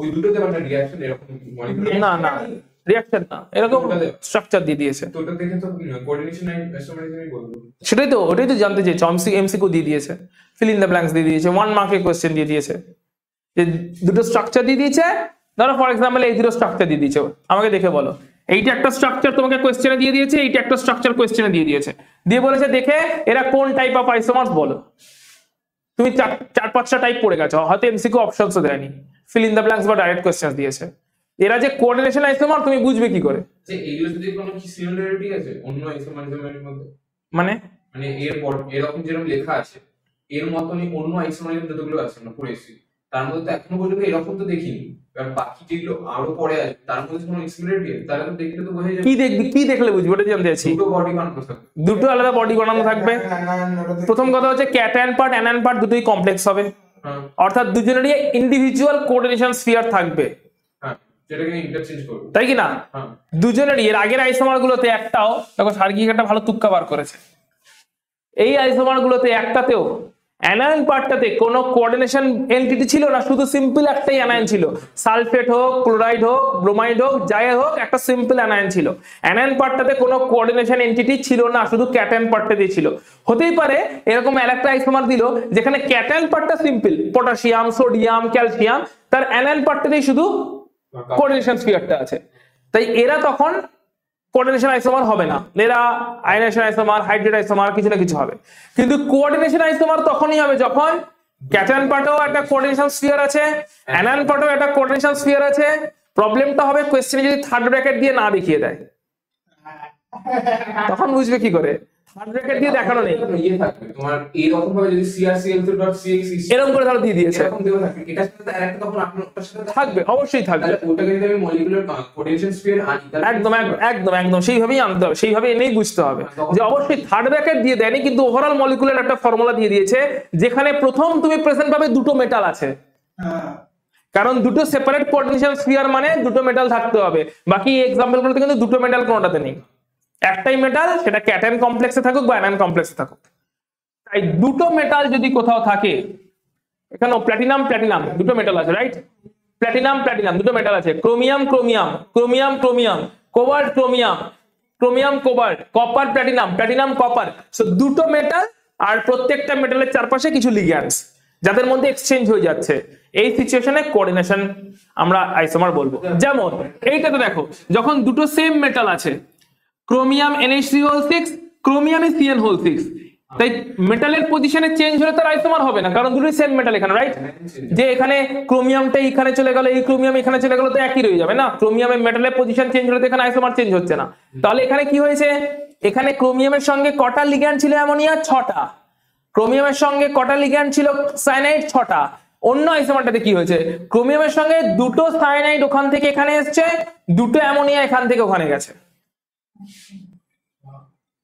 ওই দুটোতে আপনার রিঅ্যাকশন এরকম না না, রিঅ্যাকশন না, এরকম স্ট্রাকচার দিয়ে দিয়েছে, তো ওটা দেখে তো কোঅর্ডিনেশন আইসোমারিজমই বলবো। সেটাই তো, ওটাই তো জানতে চাইছো। এমসিকিউ দিয়ে দিয়েছে, ফিল ইন দ্য ব্ল্যাঙ্কস দিয়ে দিয়েছে, 1 মার্কের কোশ্চেন দিয়ে দিয়েছে, যে দুটো স্ট্রাকচার দিয়ে দিয়েছে। ধরো ফর এক্সাম্পল এই দুটো স্ট্রাকচার দিয়ে দিয়েছে, আমাকে দেখে বলো এইটা একটা স্ট্রাকচার তোমাকে কোশ্চেনে দিয়ে দিয়েছে, এইটা একটা স্ট্রাকচার কোশ্চেনে দিয়ে দিয়েছে, দিয়ে বলেছে দেখে এরা কোন টাইপ অফ আইসোমার্স বলো। তুমি 4-5টা টাইপ পড়ে গেছো, হয়তো এমসিকিউ অপশনসও দেয়নি, ফিল ইন দ্য ব্ল্যাঙ্কস বা ডাইরেক্ট কোশ্চেন দিয়েছে। এরা যে কোঅর্ডিনেশন আইসোমার তুমি বুঝবে কি করে? যে এইগুলো যদি কোনো কি সিমিলারিটি আছে অন্য আইসোমারিজমের মধ্যে, মানে এরকম যেরকম লেখা আছে এর মতনই অন্য আইসোমারিজম যতগুলো আছে আমরা পড়েছি তার মধ্যে তো এখনো পর্যন্ত এরকম তো দেখিনি। এবার বাকি যেগুলো আরো পরে আছে তার মধ্যে কোনো সিমিলারিটি আছে, তাহলে তো দেখলে তো বোঝা যাবে। কি দেখবি, কি দেখলে বুঝবি? ওটা জানতে চাইছি। দুটো বডি বানানো থাকবে, দুটো আলাদা বডি বানানো থাকবে। প্রথম কথা হচ্ছে ক্যাটায়ন পার্ট অ্যানায়ন পার্ট দুটোই কমপ্লেক্স হবে, অর্থাৎ দুজনেরই ইন্ডিভিজুয়াল কোঅর্ডিনেশন স্ফিয়ার থাকবে। যেটাকে ইন্টারচেঞ্জ করবে, তাই কি না? হ্যাঁ দুজনেরই এর আগের আইসোমার গুলোতে একটাও, দেখো সার্কিক একটা ভালো তুক্কা বার করেছে, এই আইসোমার গুলোতে একটাতেও অ্যানায়ন পার্টটাতে কোনো কোঅর্ডিনেশন এন্টিটি ছিল না, শুধু সিম্পল একটাই অ্যানায়ন ছিল। সালফেট হোক, ক্লোরাইড হোক, ব্রোমাইড হোক, যাই হোক, একটা সিম্পল অ্যানায়ন ছিল। অ্যানায়ন পার্টটাতে কোনো কোঅর্ডিনেশন এন্টিটি ছিল না, শুধু ক্যাটায়ন পার্টটাতেই ছিল। হতেই পারে এরকম আরেকটা আইসোমার দিল যেখানে ক্যাটায়ন পার্টটা সিম্পল, পটাশিয়াম, সোডিয়াম, ক্যালসিয়াম, তার অ্যানায়ন পার্টটাতেই শুধু কোঅর্ডিনেশন স্ফিয়ারটা আছে। তাই এরা তখন কোঅর্ডিনেশন আইসোমার হবে না, এরা আয়নেশন আইসোমার, হাইড্রেট আইসোমার, কিছু না কিছু হবে। কিন্তু কোঅর্ডিনেশন আইসোমার তখনই হবে যখন ক্যাটায়ন পার্টেও একটা কোঅর্ডিনেশন স্ফিয়ার আছে, অ্যানায়ন পার্টেও একটা কোঅর্ডিনেশন স্ফিয়ার আছে। প্রবলেমটা হবে কোশ্চেনে যদি থার্ড ব্র্যাকেট দিয়ে না দেখিয়ে দেয়, তখন বুঝবে কি করে? থার্ড ব্র্যাকেট দিয়ে দেখানো নেই, ইয়ে থাকবে তোমার এইরকম ভাবে যদি CrCl2.CX এরকম করে ধরো দিয়ে দিয়েছে, এরকম দেওয়া থাকবে, এটার সাথে আরেকটা তখন আপনার ওটার সাথে থাকবে, অবশ্যই থাকবে। তাহলে ওটাকে যদি আমি মলিকুলার কোঅর্ডিনেশন স্ফিয়ার আনি, তাহলে একদম একদম একদম সেইভাবেই আনতে হবে, সেইভাবে এনেই বুঝতে হবে যে অবশ্যই থার্ড ব্র্যাকেট দিয়ে দেয়নি, কিন্তু ওভারঅল মলিকুলার একটা ফর্মুলা দিয়ে দিয়েছে যেখানে প্রথম তুমি প্রেজেন্ট পাবে দুটো মেটাল আছে, কারণ দুটো সেপারেট কোঅর্ডিনেশন স্ফিয়ার মানে দুটো মেটাল থাকতে হবে। বাকি এক্সাম্পল গুলোতে কিন্তু দুটো মেটাল কোনোটাতে নেই, একটাই মেটাল, সেটা ক্যাটায়ন কমপ্লেক্সে থাকুক বা অ্যানায়ন কমপ্লেক্সে থাকুক। তাই দুটো মেটাল যদি কোথাও থাকে, এখানেও প্ল্যাটিনাম প্ল্যাটিনাম দুটো মেটাল আছে, রাইট? প্ল্যাটিনাম প্ল্যাটিনাম দুটো মেটাল আছে, chromium chromium, chromium chromium, cobalt chromium, chromium cobalt, copper platinum, platinum copper. So দুটো মেটাল, আর প্রত্যেকটা মেটালের চারপাশে কিছু লিগ্যান্ডস যাদের মধ্যে এক্সচেঞ্জ হয়ে যাচ্ছে। এই সিচুয়েশনে কোঅর্ডিনেশন আমরা আইসোমার বলবো। যেমন এইটাতে দেখো, যখন দুটো সেম মেটাল আছে, ক্রোমিয়াম NH3 ক্রোমিয়াম CN6, তাই মেটালের পজিশনে চেঞ্জ হলে তার আইসোমার হবে না, কারণ দুটোই সেম মেটাল এখানে, রাইট? যে এখানে ক্রোমিয়ামটা এখানে চলে গেল, এই ক্রোমিয়াম এখানে চলে গেল, তো একই রয়ে যাবে না? ক্রোমিয়ামের মেটালের পজিশন চেঞ্জ হলে তো এখানে আইসোমার চেঞ্জ হচ্ছে না। তাহলে এখানে কি হয়েছে? এখানে ক্রোমিয়ামের সঙ্গে কটা লিগ্যান্ড ছিল অ্যামোনিয়া? 6টা। ক্রোমিয়ামের সঙ্গে কটা লিগ্যান্ড ছিল সায়ানাইড? 6টা। অন্য আইসোমারটাতে কি হয়েছে? ক্রোমিয়ামের সঙ্গে দুটো সায়ানাইড ওখান থেকে এখানে এসছে, দুটো অ্যামোনিয়া এখান থেকে ওখানে গেছে,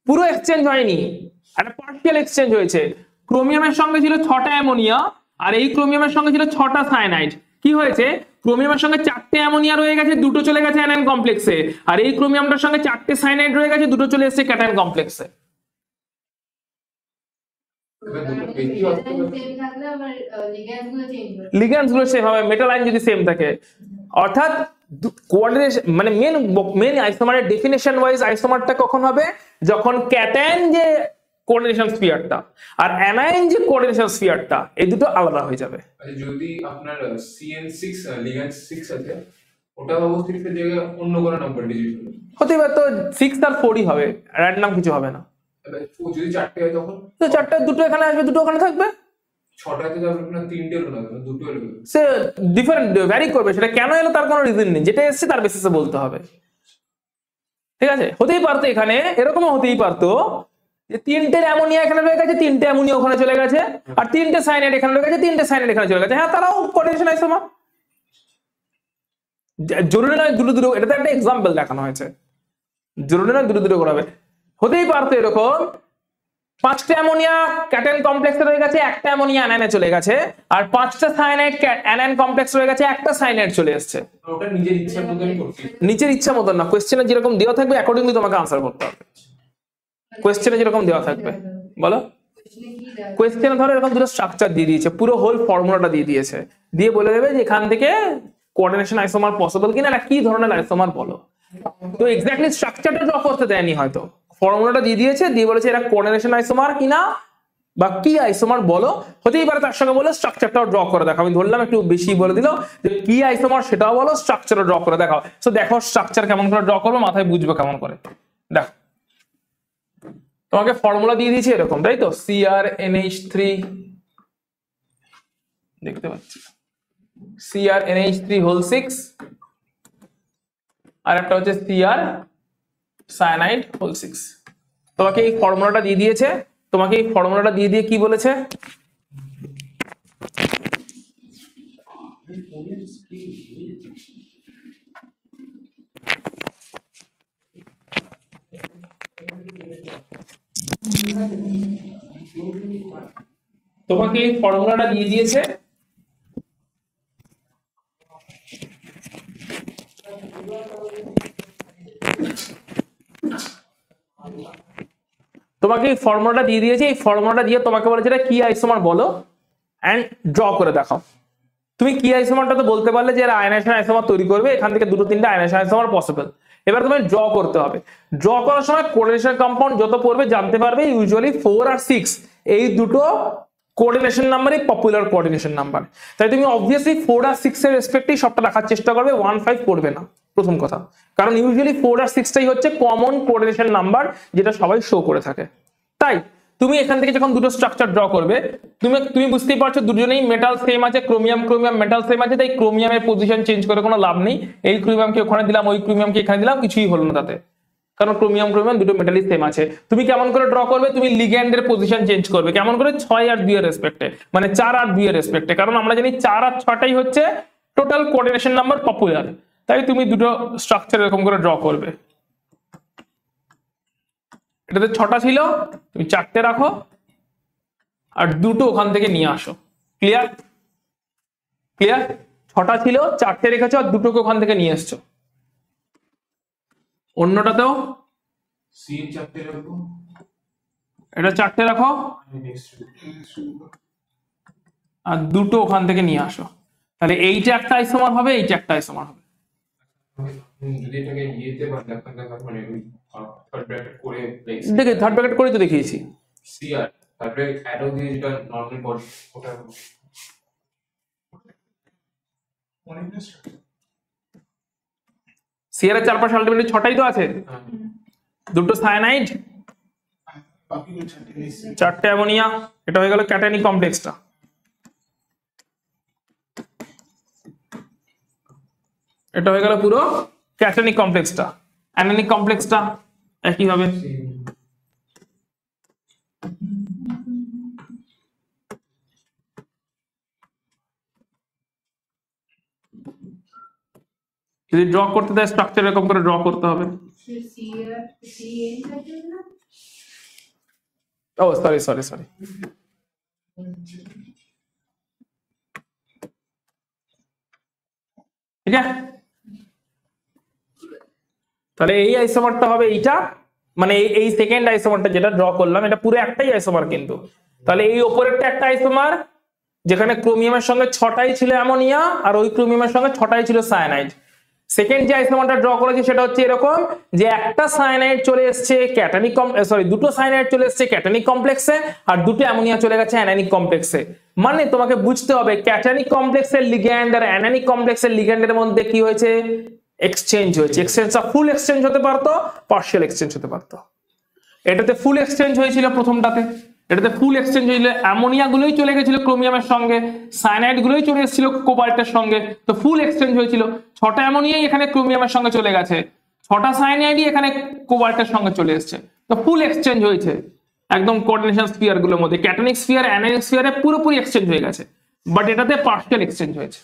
পুরো এক্সচেঞ্জ হয়নি, একটা পার্শিয়াল এক্সচেঞ্জ হয়েছে। ক্রোমিয়ামের সঙ্গে ছিল 6টা অ্যামোনিয়া, আর এই ক্রোমিয়ামের সঙ্গে ছিল 6টা সায়ানাইড। কি হয়েছে? ক্রোমিয়ামের সঙ্গে 4টে অ্যামোনিয়া রয়ে গেছে, দুটো চলে গেছে অ্যানায়ন কমপ্লেক্সে, আর এই ক্রোমিয়ামটার সঙ্গে 4টে সায়ানাইড রয়ে গেছে, দুটো চলে এসেছে ক্যাটায়ন কমপ্লেক্সে। লিগ্যান্ডস গুলো সেম হবে, মেটাল আয়ন যদি সেম থাকে, অর্থাৎ কোঅর্ডিনেশন মানে মেন আইসোমারের ডেফিনেশন ওয়াইজ আইসোমারটা কখন হবে? যখন ক্যাটায়ন যে কোঅর্ডিনেশন স্ফিয়ারটা আর অ্যানায়ন যে কোঅর্ডিনেশন স্ফিয়ারটা, এই দুটো আলাদা হয়ে যাবে। যদি আপনার CN6 লিগ্যান্ড 6 আছে, ওটা অবস্থিত জায়গায় অন্য কোনো নাম্বার ডিজিট হতে পারে, তো 6 আর 4ই হবে, র্যান্ডম কিছু হবে না। যদি 4টে হয় তখন তো 4টা দুটো এখানে আসবে, দুটো ওখানে থাকবে। 6টাতে যাবে না, 3টে হলো না, দুটো হলো। সে ডিফারেন্ট ভ্যারি করবে, সেটা কেন এলো তার কোনো রিজন নেই, যেটা এসেছে তার বেসিসে বলতে হবে। ঠিক আছে? হতেই পারতো এখানে এরকমও হতেই পারতো যে 3টে অ্যামোনিয়া এখানে রয়ে গেছে, 3টে অ্যামোনিয়া ওখানে চলে গেছে, আর 3টে সায়ানাইড এখানে রয়ে গেছে, 3টে সায়ানাইড এখানে চলে গেছে। হ্যাঁ, তারাও কোঅর্ডিনেশন আইসোমার। জরুরি নয় দুটো দুটো, এটা তো একটা এক্সাম্পল দেখানো হয়েছে, জরুরি নয় দুটো দুটো করাবে। হতেই পারতো এরকম 5টে অ্যামোনিয়া ক্যাটায়ন কমপ্লেক্সে রয়ে গেছে, একটা অ্যামোনিয়া অ্যানায়নে চলে গেছে, আর 5টা সায়ানাইড অ্যানায়ন কমপ্লেক্স রয়ে গেছে, একটা সায়ানাইড চলে এসেছে। ওটা নিজের ইচ্ছা মতনই করছি, নিচের ইচ্ছা মতন না, কোশ্চেনে যেরকম দেওয়া থাকবে অ্যাকর্ডিংলি তোমাকে আনসার করতে হবে। কোশ্চেনে যেরকম দেওয়া থাকবে, বলো। কোশ্চেনে ধরো এরকম দুটো স্ট্রাকচার দিয়ে দিয়েছে, পুরো হোল ফর্মুলাটা দিয়ে দিয়েছে, দিয়ে বলে দেবে যে এখান থেকে কোঅর্ডিনেশন আইসোমার পসিবল কিনা, না কি ধরনের আইসোমার বলো। তো এক্স্যাক্টলি স্ট্রাকচারটা ড্র করতে দেয়নি, হয়তো ফর্মুলাটা দিয়ে দিয়েছে, দিয়ে বলেছে এরা কোঅর্ডিনেশন আইসোমার কিনা বা কি আইসোমার বলো। হতেই পারে তার সঙ্গে বলে স্ট্রাকচারটাও ড্র করে দেখো। আমি ধরলাম একটু বেশি বলে দিল যে কি আইসোমার সেটাও বলো, স্ট্রাকচারও ড্র করে দেখাও। তো দেখো স্ট্রাকচার কেমন করে ড্র করবে, মাথায় বুঝবে কেমন করে। দেখো তোমাকে ফর্মুলা দিয়ে দিয়েছে এরকম, তাই তো? CrNH3, দেখতে পাচ্ছি CrNH3 6, আর একটা হচ্ছে Cr cyanide 6। তোমাকে এই ফর্মুলাটা দিয়ে দিয়েছে, তোমাকে এই ফর্মুলাটা দিয়ে দিয়ে কি বলেছে? তোমাকে এই ফর্মুলাটা দিয়ে দিয়েছে, তোমাকে এই ফর্মুলাটা দিয়ে দিয়েছে, এই ফর্মুলাটা দিয়ে তোমাকে বলেছে এটা কি আইসোমার বলো এন্ড ড্র করে দেখাও। তুমি কি আইসোমারটা তো বলতে পারলে যে এরা আয়নাইজেশন আইসোমার তৈরি করবে, এখান থেকে দুটো তিনটা আয়নাইজেশন আইসোমার পসিবল। এবার তোমায় ড্র করতে হবে। ড্র করার সময় কোঅর্ডিনেশন কম্পাউন্ড যত পড়বে জানতে পারবে ইউজুয়ালি 4 আর 6 এই দুটো কোঅর্ডিনেশন নাম্বারই পপুলার কোঅর্ডিনেশন নাম্বার। তাই তুমি অবভিয়াসলি 4 আর 6 এর রেসপেক্টেই সবটা রাখার চেষ্টা করবে, 1 5 করবে না প্রথম কথা, কারণ ইউজুয়ালি 4 আর 6 টাই হচ্ছে কমন কোঅর্ডিনেশন নাম্বার যেটা সবাই শো করে থাকে। তাই তুমি এখান থেকে যখন দুটো স্ট্রাকচার ড্র করবে, তুমি বুঝতেই পারছো দুজনেই মেটাল সেম আছে, ক্রোমিয়াম মেটাল সেম আছে, তাই ক্রোমিয়ামের পজিশন চেঞ্জ করে কোনো লাভ নেই। এই ক্রোমিয়ামকে ওখানে দিলাম, ওই ক্রোমিয়ামকে এখানে দিলাম, কিছুই হলো না তাতে, কারণ ক্রোমিয়াম দুটো মেটালই সেম আছে। তুমি কেমন করে ড্র করবে, তুমি লিগ্যান্ডের পজিশন চেঞ্জ করবে কেমন করে, 6 আর 2 এর রেসপেক্টে, মানে 4 আর 2 এর রেসপেক্টে, কারণ আমরা জানি 4 আর 6টাই হচ্ছে টোটাল কোঅর্ডিনেশন নাম্বার পপুলার। তাই তুমি দুটো স্ট্রাকচার এরকম করে ড্র করবে। এটাতে 6টা ছিল, তুমি 4টে রাখো আর দুটো ওখান থেকে নিয়ে আসো। ক্লিয়ার? 6টা ছিল, 4টে রেখেছো আর দুটোকে ওখান থেকে নিয়ে এসছো। অন্যটাতেও সি 4টে রাখবো, এটা 4টে রাখো আর দুটো ওখান থেকে নিয়ে আসো। তাহলে এইটা একটা আইসোমার হবে, এইটা একটা আইসোমার হবে। যদি এটাকে ইয়েতে মানে থার্ড ব্র্যাকেট করে দেখে থার্ড ব্র্যাকেট করেই তো দেখিয়েছি। সি আর থার্ড ব্র্যাকেট অ্যারো দিয়ে যেটা নরমাল বডি ওটা সিআর এর চারপাশে আলটিমেটলি 6টাই তো আছে, দুটো সায়ানাইড, 4টে অ্যামোনিয়া, এটা হয়ে গেল ক্যাটায়নিক কমপ্লেক্সটা। এটা হয়ে গেল পুরো ক্যাটায়নিক কমপ্লেক্সটা। অ্যানায়নিক কমপ্লেক্সটা একই হবে। যদি ড্র করতে দেয় স্ট্রাকচার এরকম করে ড্র করতে হবে। ও সরি ঠিক আছে। তাহলে এই আইসোমারটা হবে এইটা, মানে এই সেকেন্ড আইসোমারটা যেটা ড্র করলাম এটা পুরো একটাই আইসোমার কিন্তু। তাহলে এই উপরেরটা একটা আইসোমার যেখানে ক্রোমিয়ামের সঙ্গে 6টাই ছিল অ্যামোনিয়া আর ওই ক্রোমিয়ামের সঙ্গে 6টাই ছিল সায়ানাইড। সেকেন্ড যে আইসোমারটা ড্র করেছি সেটা হচ্ছে এরকম যে একটা সায়ানাইড চলে এসেছে ক্যাটায়নিক দুটো সায়ানাইড চলে এসেছে ক্যাটায়নিক কমপ্লেক্সে আর দুটো অ্যামোনিয়া চলে গেছে অ্যানায়নিক কমপ্লেক্সে। মানে তোমাকে বুঝতে হবে ক্যাটায়নিক কমপ্লেক্সের লিগ্যান্ড আর অ্যানায়নিক কমপ্লেক্সের লিগ্যান্ডের মধ্যে কি হয়েছে, এক্সচেঞ্জ হয়েছে। এক্সচেঞ্জটা ফুল এক্সচেঞ্জ হতে পারতো, পার্শিয়াল এক্সচেঞ্জ হতে পারতো। এটাতে ফুল এক্সচেঞ্জ হয়েছিল প্রথমটাতে, এটাতে ফুল এক্সচেঞ্জ হয়েছিল, অ্যামোনিয়া গুলোই চলে গেছিল ক্রোমিয়ামের সঙ্গে, সায়ানাইড গুলোই চলে এসেছিল কোবাল্টের সঙ্গে, তো ফুল এক্সচেঞ্জ হয়েছিল। 6টা অ্যামোনিয়াই এখানে ক্রোমিয়ামের সঙ্গে চলে গেছে, 6টা সায়ানাইডই এখানে কোবাল্টের সঙ্গে চলে এসেছে, তো ফুল এক্সচেঞ্জ হয়েছে একদম কোঅর্ডিনেশন স্ফিয়ার গুলোর মধ্যে। ক্যাটায়নিক স্ফিয়ার অ্যানায়নিক স্ফিয়ারে পুরোপুরি এক্সচেঞ্জ হয়ে গেছে, বাট এটাতে পার্শিয়াল এক্সচেঞ্জ হয়েছে।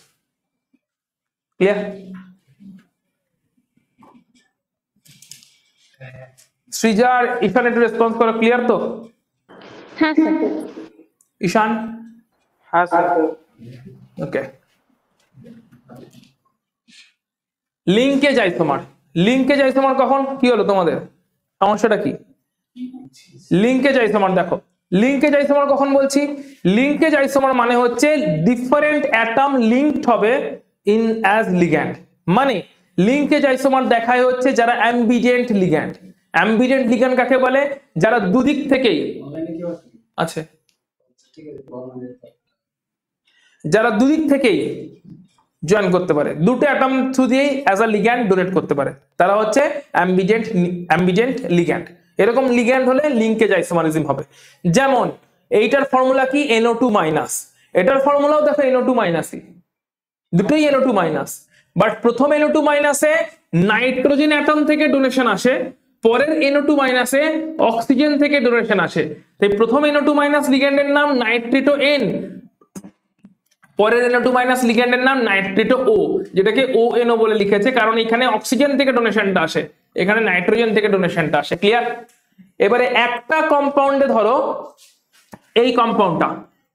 ক্লিয়ার? সৃজার ঈশান একটু রেসপন্স করো। ক্লিয়ার তো? হ্যাঁ স্যার। ঈশান? হ্যাঁ স্যার। ওকে। লিঙ্কেজ আইসোমার কখন কি হলো তোমাদের, সমস্যাটা কি? লিঙ্কেজ আইসোমার দেখো, লিঙ্কেজ আইসোমার কখন বলছি, লিঙ্কেজ আইসোমার মানে হচ্ছে ডিফারেন্ট অ্যাটম লিঙ্কড হবে ইন অ্যাজ লিগ্যান্ড। মানে লিঙ্কেজ আইসোমার দেখায় হচ্ছে যারা অ্যাম্বিজেন্ট লিগ্যান্ড। অ্যাম্বিজেন্ট লিগ্যান্ড কাকে বলে, যারা দুদিক থেকেই আছে, যারা দুদিক থেকেই জয়েন করতে পারে, দুটো অ্যাটম থ্রু দিয়েই অ্যাজ আ লিগ্যান্ড ডোনেট করতে পারে, তারা হচ্ছে অ্যাম্বিজেন্ট লিগ্যান্ড। এরকম লিগ্যান্ড হলে লিঙ্কেজ আইসোমারিজম হবে। যেমন এইটার ফর্মুলা কি, NO2-, এটার ফর্মুলাও দেখো NO2-ই, দুটোই NO2-, বাট প্রথম NO2-এ নাইট্রোজেন অ্যাটম থেকে ডোনেশন আসে, পরের NO2-এ অক্সিজেন থেকে ডোনেশন আসে। তাই প্রথম NO2- লিগ্যান্ডের নাম নাইট্রেটো N, পরের NO2- লিগ্যান্ডের নাম নাইট্রেটো O, যেটাকে ONO বলে লিখেছে কারণ এখানে অক্সিজেন থেকে ডোনেশনটা আসে, এখানে নাইট্রোজেন থেকে ডোনেশনটা আসে। ক্লিয়ার? এবারে একটা কম্পাউন্ডে ধরো এই কম্পাউন্ডটা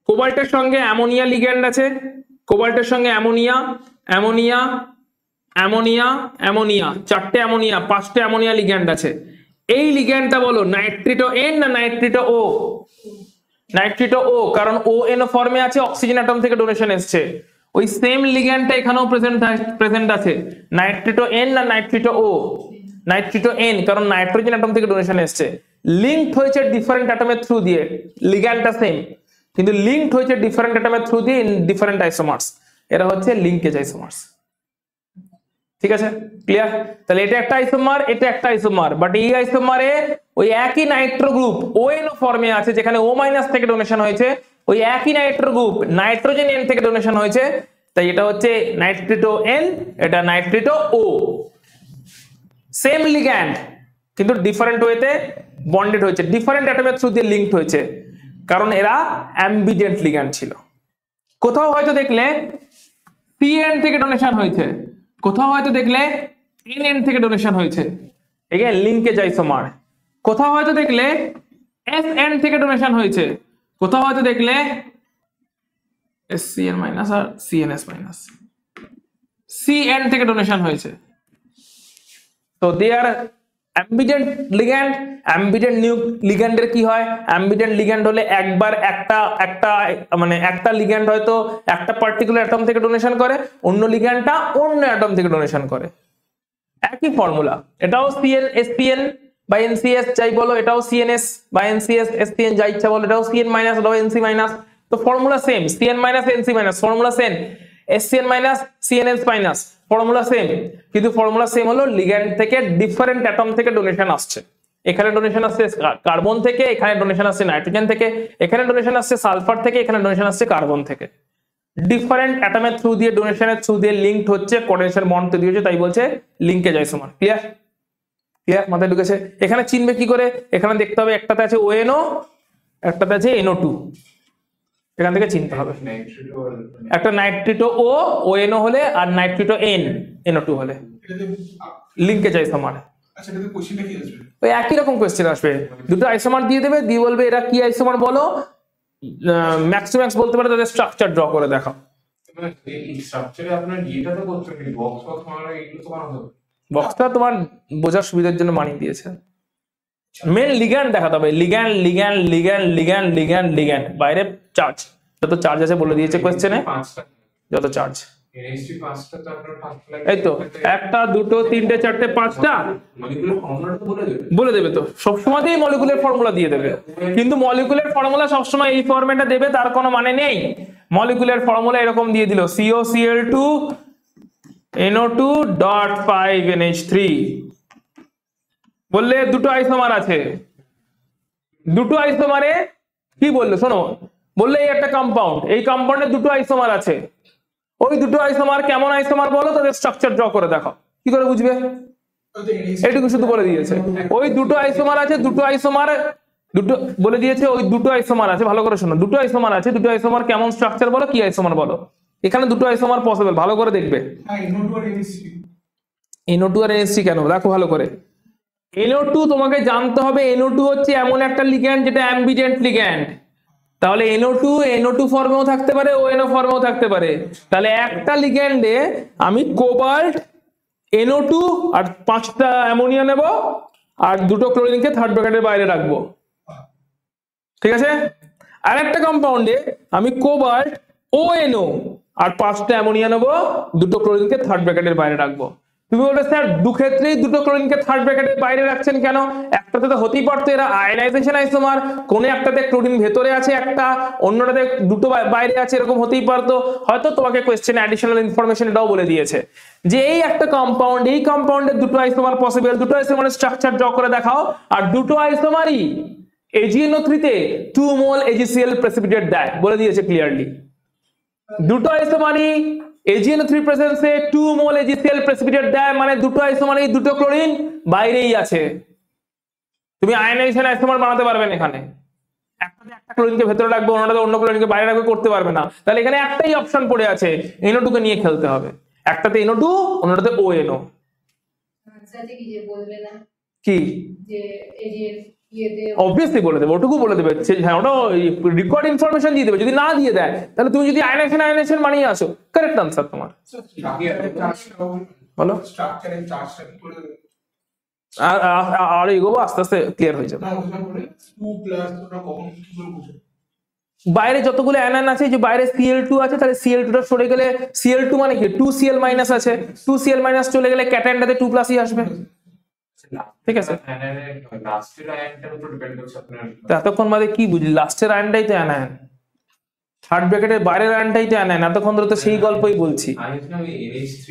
কোবাল্টের সঙ্গে অ্যামোনিয়া লিগ্যান্ড আছে, কোবাল্টের সঙ্গে অ্যামোনিয়া অ্যামোনিয়া, অ্যামোনিয়া, 4টে অ্যামোনিয়া, 5টে অ্যামোনিয়া লিগ্যান্ড আছে। এই লিগ্যান্ডটা বলো নাইট্রিটো এন না নাইট্রিটো ও? নাইট্রিটো ও, কারণ ও এন ফর্মে আছে, অক্সিজেন অ্যাটম থেকে ডোনেশন এসছে। ওই সেম লিগ্যান্ডটা এখানেও প্রেজেন্ট আছে। নাইট্রিটো এন না নাইট্রিটো ও? নাইট্রিটো এন, কারণ নাইট্রোজেন অ্যাটম থেকে ডোনেশন এসছে। লিঙ্কড হয়েছে ডিফারেন্ট অ্যাটমের থ্রু দিয়ে, লিগ্যান্ডটা সেম কিন্তু লিঙ্কড হয়েছে ডিফারেন্ট অ্যাটমের থ্রু দিয়ে ইন ডিফারেন্ট আইসোমার্স। এরা হচ্ছে লিঙ্কেজ আইসোমার্স। ঠিক আছে, ক্লিয়ার? তাহলে এটা একটা আইসোমার, এটা একটা আইসোমার, বাট এই আইসোমারে ওই একই নাইট্রো গ্রুপ ONO ফর্মে আছে, যেখানে O- থেকে ডোনেশন হয়েছে। ওই একই নাইট্রো গ্রুপ নাইট্রোজেন N থেকে ডোনেশন হয়েছে, তাই এটা হচ্ছে নাইট্রিটো N, এটা নাইট্রিটো O। সেম লিগ্যান্ড কিন্তু ডিফারেন্ট ওয়েতে বন্ডেড হয়েছে, ডিফারেন্ট অ্যাটমের থ্রু দিয়ে লিঙ্কড হয়েছে, কারণ এরা অ্যাম্বিডেন্ট লিগ্যান্ড ছিল। কোথাও হয়তো দেখলে CN থেকে ডোনেশন হয়েছে, কোথাও হয়তো দেখলে NN থেকে ডোনেশন হয়েছে, এগেইন লিংকেজ আইসোমার। কোথাও হয়তো দেখলে SN থেকে ডোনেশন হয়েছে, কোথাও হয়তো দেখলে SCN মাইনাস আর CNS মাইনাস, CN থেকে ডোনেশন হয়েছে। তো দে আর অ্যাম্বিডেন্ট লিগ্যান্ড। অ্যাম্বিডেন্ট লিগ্যান্ডের কি হয়? অ্যাম্বিডেন্ট লিগ্যান্ড হলে একবার একটা লিগ্যান্ড হয়তো একটা পার্টিকুলার অ্যাটম থেকে ডোনেশন করে, অন্য লিগ্যান্ডটা অন্য অ্যাটম থেকে ডোনেশন করে। একই ফর্মুলা, এটাও CN SCN বা NCS যাই বলো, এটাও CNS বা NCS SCN যা ইচ্ছা বলো, এটাও CN মাইনাস, এটাও NC মাইনাস। তো formula same, CN minus NC minus, formula same, SCN minus CNS minus, formula same. কিন্তু ফর্মুলা সেম হলো লিগ্যান্ড থেকে ডিফারেন্ট অ্যাটম থেকে ডোনেশন আসছে। এখানে ডোনেশন আসছে কার্বন থেকে, এখানে ডোনেশন আসছে নাইট্রোজেন থেকে, এখানে ডোনেশন আসছে সালফার থেকে, এখানে ডোনেশন আসছে কার্বন থেকে। ডিফারেন্ট অ্যাটমের থ্রু দিয়ে ডোনেশনের থ্রু দিয়ে লিঙ্কড হচ্ছে, কোঅর্ডিনেশন বন্ড তৈরি হচ্ছে, তাই বলছে লিংকেজ আইসোমার। ক্লিয়ার? ক্লিয়ার? মাথায় ঢুকেছে? এখানে চিনবে কি করে? এখানে দেখতে হবে একটাতে আছে ONO, একটাতে আছে NO2, এখান থেকে চিনতে হবে। একটা নাইট্রিটো O ONO হলে আর নাইট্রিটো N NO2 হলে লিংকেজ আইসোমার। আচ্ছা, এটা কোশ্চেনটা কি আসবে? ওই একই রকম কোশ্চেন আসবে, দুটো আইসোমার দিয়ে দেবে, দিয়ে বলবে এরা কি আইসোমার বলো, ম্যাক্স বলতে পারে, তাদের স্ট্রাকচার ড্র করে দেখাও। এই স্ট্রাকচারে আপনার ইয়েটা তো করতে হবে, বক্স মারা এগুলো তো বানাতে হবে। বক্সটা তোমার বোঝার সুবিধার জন্য বানিয়ে দিয়েছে। মেন লিগ্যান্ড দেখাতে হবে, ligand ligand ligand ligand ligand ligand, বাইরে চার্জ, যত চার্জ আছে বলে দিয়েছে কোশ্চেনে, পাঁচটা যত চার্জ। NH3 পাঁচটা, তো আপনার পাঁচটা লাগবে। এই তো একটা দুটো তিনটে চারটে পাঁচটা মলিকুলার ফর্মুলাটা বলে দেবে। বলে দেবে, তো সবসময়তেই মলিকুলার ফর্মুলা দিয়ে দেবে, কিন্তু মলিকুলার ফর্মুলা সবসময় এই ফরম্যাটে দেবে তার কোনো মানে নেই। মলিকুলার ফর্মুলা এরকম দিয়ে দিল, COCl2 NO2.5NH3 বললে দুটো আইসোমার আছে, দুটো আইসোমারে কি বললো শোনো, বললে এই একটা কম্পাউন্ড, এই কম্পাউন্ডে দুটো আইসোমার আছে, ওই দুটো আইসোমার কেমন আইসোমার বলো, তাদের স্ট্রাকচার ড্র করে দেখাও। কি করে বুঝবে? এইটুকু শুধু বলে দিয়েছে, ওই দুটো আইসোমার আছে, দুটো আইসোমার দুটো বলে দিয়েছে, ওই দুটো আইসোমার আছে, ভালো করে শোনো, দুটো আইসোমার আছে, দুটো আইসোমার কেমন স্ট্রাকচার বলো, কি আইসোমার বলো। এখানে দুটো আইসোমার পসিবল, ভালো করে দেখবে। হ্যাঁ, NO2 আর NH3। NO2 আর NH3 কেন, দেখো ভালো করে। NO2 তোমাকে জানতে হবে, NO2 হচ্ছে এমন একটা লিগ্যান্ড যেটা অ্যাম্বিডেন্ট লিগ্যান্ড। তাহলে NO2 ফর্মেও থাকতে পারে, ONO ফর্মেও থাকতে পারে। তাহলে একটা লিগ্যান্ডে আমি কোবাল্ট NO2 আর 5টা অ্যামোনিয়া নেব, আর দুটো ক্লোরিনকে থার্ড ব্র্যাকেটের বাইরে রাখবো, ঠিক আছে? আর একটা কম্পাউন্ডে আমি কোবাল্ট ONO আর 5টা অ্যামোনিয়া নেব, দুটো ক্লোরিনকে থার্ড ব্র্যাকেটের বাইরে রাখবো। তুমি বলবে স্যার দুক্ষেত্রেই দুটো ক্লোরিনকে থার্ড ব্র্যাকেটের বাইরে রাখছেন কেন? একটাতে তো হতেই পারতো এরা আয়নাইজেশন আইসোমার, কোন একটাতে ক্লোরিন ভেতরে আছে, একটা অন্যটাতে দুটো বাইরে আছে, এরকম হতেই পারতো। হয়তো তোমাকে কোশ্চেনে অ্যাডিশনাল ইনফরমেশন এটাও বলে দিয়েছে যে এই একটা কম্পাউন্ড, এই কম্পাউন্ডের দুটো আইসোমার পসিবল, দুটো আইসোমারের স্ট্রাকচার ড্র করে দেখাও, আর দুটো আইসোমারই AgNO3 তে 2 মোল AgCl প্রেসিপিটেট দেয়, বলে দিয়েছে ক্লিয়ারলি। দুটো আইসোমারই AgNO3 প্রেজেন্সে 2 মোল AgCl প্রেসিপিটেট দেয়, মানে দুটো আইসোমারই দুটো ক্লোরিন বাইরেই আছে। তুমি আয়নাইজেশন আইসোমার বানাতে পারবে না, এখানে একটাতে একটা ক্লোরিনকে ভেতরে রাখবে, অন্যটাতে অন্য ক্লোরিনকে বাইরে রাখবে, করতে পারবে না। তাহলে এখানে একটাই অপশন পড়ে আছে, NO2 কে নিয়ে খেলতে হবে, একটাতে NO2 অন্যটাতে ONO। কি অবভিয়াসলি বলে দেবে, ওটুকু বলে দেবে, হ্যাঁ ওটা রিকোয়ার্ড ইনফরমেশন দিয়ে দেবে। যদি না দিয়ে দেয় তাহলে তুমি যদি আয়নাইজেশন বানিয়ে আসো, কারেক্ট আনসার তোমার। বলো। স্ট্রাকচারের চার্জটা কি করে আর এগোবো, আস্তে আস্তে ক্লিয়ার হয়ে যাবে। না বোঝা পড়ে 2 প্লাস ওটা কখন কি করে বোঝা? বাইরে যতগুলো অ্যানান আছে, যে বাইরে Cl2 আছে, তাহলে Cl2 টা সরে গেলে Cl2 মানে কি 2Cl মাইনাস আছে, 2Cl মাইনাস চলে গেলে ক্যাটায়নটাতে 2 প্লাসই আসবে। ঠিক আছে, লাস্টের আয়নটার উপর ডিপেন্ড করছে আপনার। তো এতক্ষণ বাদে কি বুঝলি? লাস্টের আয়নটাই তো অ্যানায়ন, থার্ড ব্র্যাকেটের বাইরের আয়নটাই তো অ্যানায়ন। এতক্ষণ ধরে তো সেই গল্পই বলছি। আমি জানি ওই NH3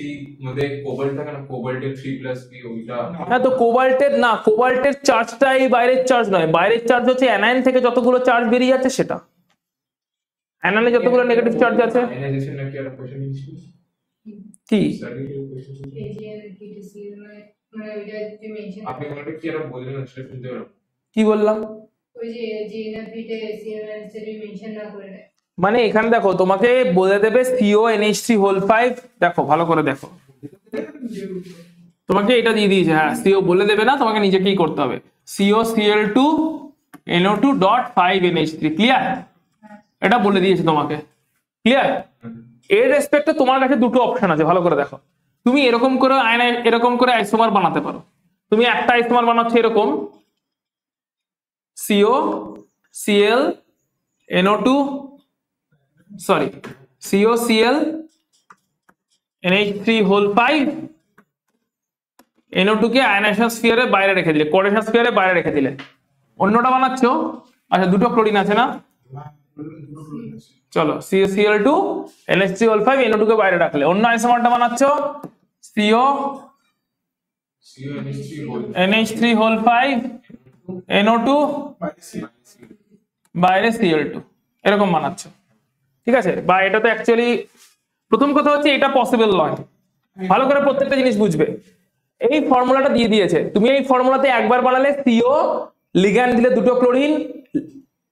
মধ্যে কোবাল্ট থাকে না, কোবাল্টের 3+B ওইটা। হ্যাঁ, তো কোবাল্টের চার্জটা এই বাইরের চার্জ নয়, বাইরের চার্জ হচ্ছে অ্যানায়ন থেকে যতগুলো চার্জ বেরিয়ে যাচ্ছে সেটা। অ্যানায়নে যতগুলো নেগেটিভ চার্জ আছে আয়নাইজেশন নাকি একটা কোশ্চেন নিয়েছিল কি স্টাডি কোশ্চেন। আপনি কোনটা কি আর বললেন না সেটা শুনতে পেলাম। কি বললাম? মানে এখানে দেখো, তোমাকে বলে দেবে CONH3 দেখো ভালো করে দেখো, তোমাকে এটা দিয়ে দিয়েছে। হ্যাঁ, CO বলে দেবে না, তোমাকে নিজেকেই করতে হবে। COCl2NO2.5NH3 clear? এটা বলে দিয়েছে তোমাকে, ক্লিয়ার? এর রেসপেক্টে তোমার কাছে দুটো অপশন আছে, ভালো করে দেখো। তুমি এরকম করে আইসোমার বানাতে পারো। তুমি একটা আইসোমার বানাচ্ছ এরকম COCl NO2 কে আয়নাইজেশন স্ফিয়ারের বাইরে রেখে দিলে, কোঅর্ডিনেশন স্ফিয়ারের বাইরে রেখে দিলে। অন্যটা বানাচ্ছো, আচ্ছা দুটো ক্লোরিন আছে না, চলো COCl2 NH3O5 NO2 কে বাইরে রাখলে। অন্য আইসোমারটা বানাচ্ছো CONH3 NO2 বাইরে Cl2, এরকম বানাচ্ছো। ঠিক আছে, বা এটা তো অ্যাকচুয়ালি প্রথম কথা হচ্ছে এটা পসিবল নয়। ভালো করে প্রত্যেকটা জিনিস বুঝবে। এই ফর্মুলাটা দিয়ে দিয়েছে, তুমি এই ফর্মুলাতে একবার বানালে CO লিগ্যান্ড দিলে দুটো ক্লোরিন,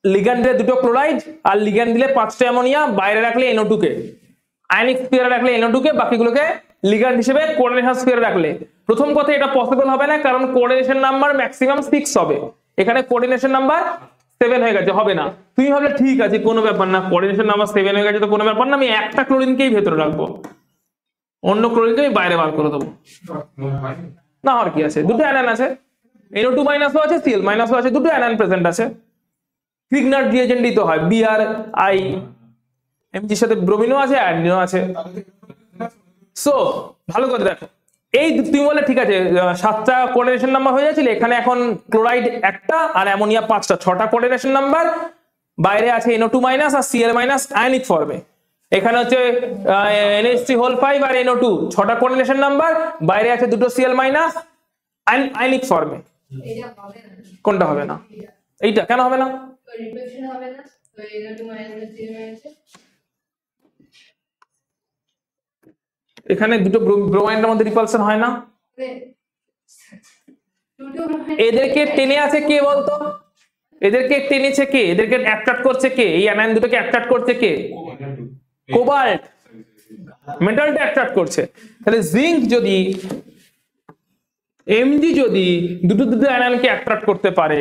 লিগ্যান্ড দিলে দুটো ক্লোরাইড, আর লিগ্যান্ড দিলে 5টা অ্যামোনিয়া, বাইরে রাখলে NO2 কে, আয়নিক স্ফিয়ারে রাখলে NO2 কে, বাকিগুলোকে লিগ্যান্ড হিসেবে কোঅর্ডিনেশন স্ফিয়ারে রাখলে। প্রথম কথা এটা পসিবল হবে না, কারণ কোঅর্ডিনেশন নাম্বার ম্যাক্সিমাম 6 হবে, এখানে কোঅর্ডিনেশন নাম্বার 7 হয়ে গেছে, হবে না। তুমি ভাবলে ঠিক আছে কোনো ব্যাপার না, কোঅর্ডিনেশন নাম্বার 7 হয়ে গেছে তো কোনো ব্যাপার না, আমি একটা ক্লোরিনকেই ভেতরে রাখবো, অন্য ক্লোরিনকে আমি বাইরে বার করে দেবো। না আর কি আছে, দুটো অ্যানান আছে, NO2 মাইনাসও আছে, Cl মাইনাসও আছে, দুটো অ্যানান প্রেজেন্ট আছে। ক্রিগনার রিএজেন্টই তো হয়, Br(I), Mg সাথে ব্রোমিনও আছে, অ্যাডিনও আছে। সো ভালো করে দেখো, এই তুমি বলে ঠিক আছে 7টা কোঅর্ডিনেশন নাম্বার হয়ে যাচ্ছিল, এখানে এখন ক্লোরাইড একটা আর অ্যামোনিয়া 5টা, 6টা কোঅর্ডিনেশন নাম্বার। বাইরে আছে NO2 মাইনাস আর Cl মাইনাস আয়নিক ফর্মে। এখানে হচ্ছে NH3 আর NO2, 6টা কোঅর্ডিনেশন নাম্বার, বাইরে আছে দুটো Cl মাইনাস আয়নিক ফর্মে। কোনটা হবে না? এইটা কেন হবে না? এখানে দুটো ব্রোমাইনের মধ্যে রিপালশন হয় না? এদেরকে টেনে আছে কে বলতো? এদেরকে টেনেছে কে? এদেরকে অ্যাট্রাক্ট করছে কে? এই অ্যানায়ন দুটোকে অ্যাট্রাক্ট করছে কে? কোবাল্ট, মেটালটা অ্যাট্রাক্ট করছে। তাহলে জিঙ্ক যদি, Mg যদি দুটো অ্যানায়নকে অ্যাট্রাক্ট করতে পারে,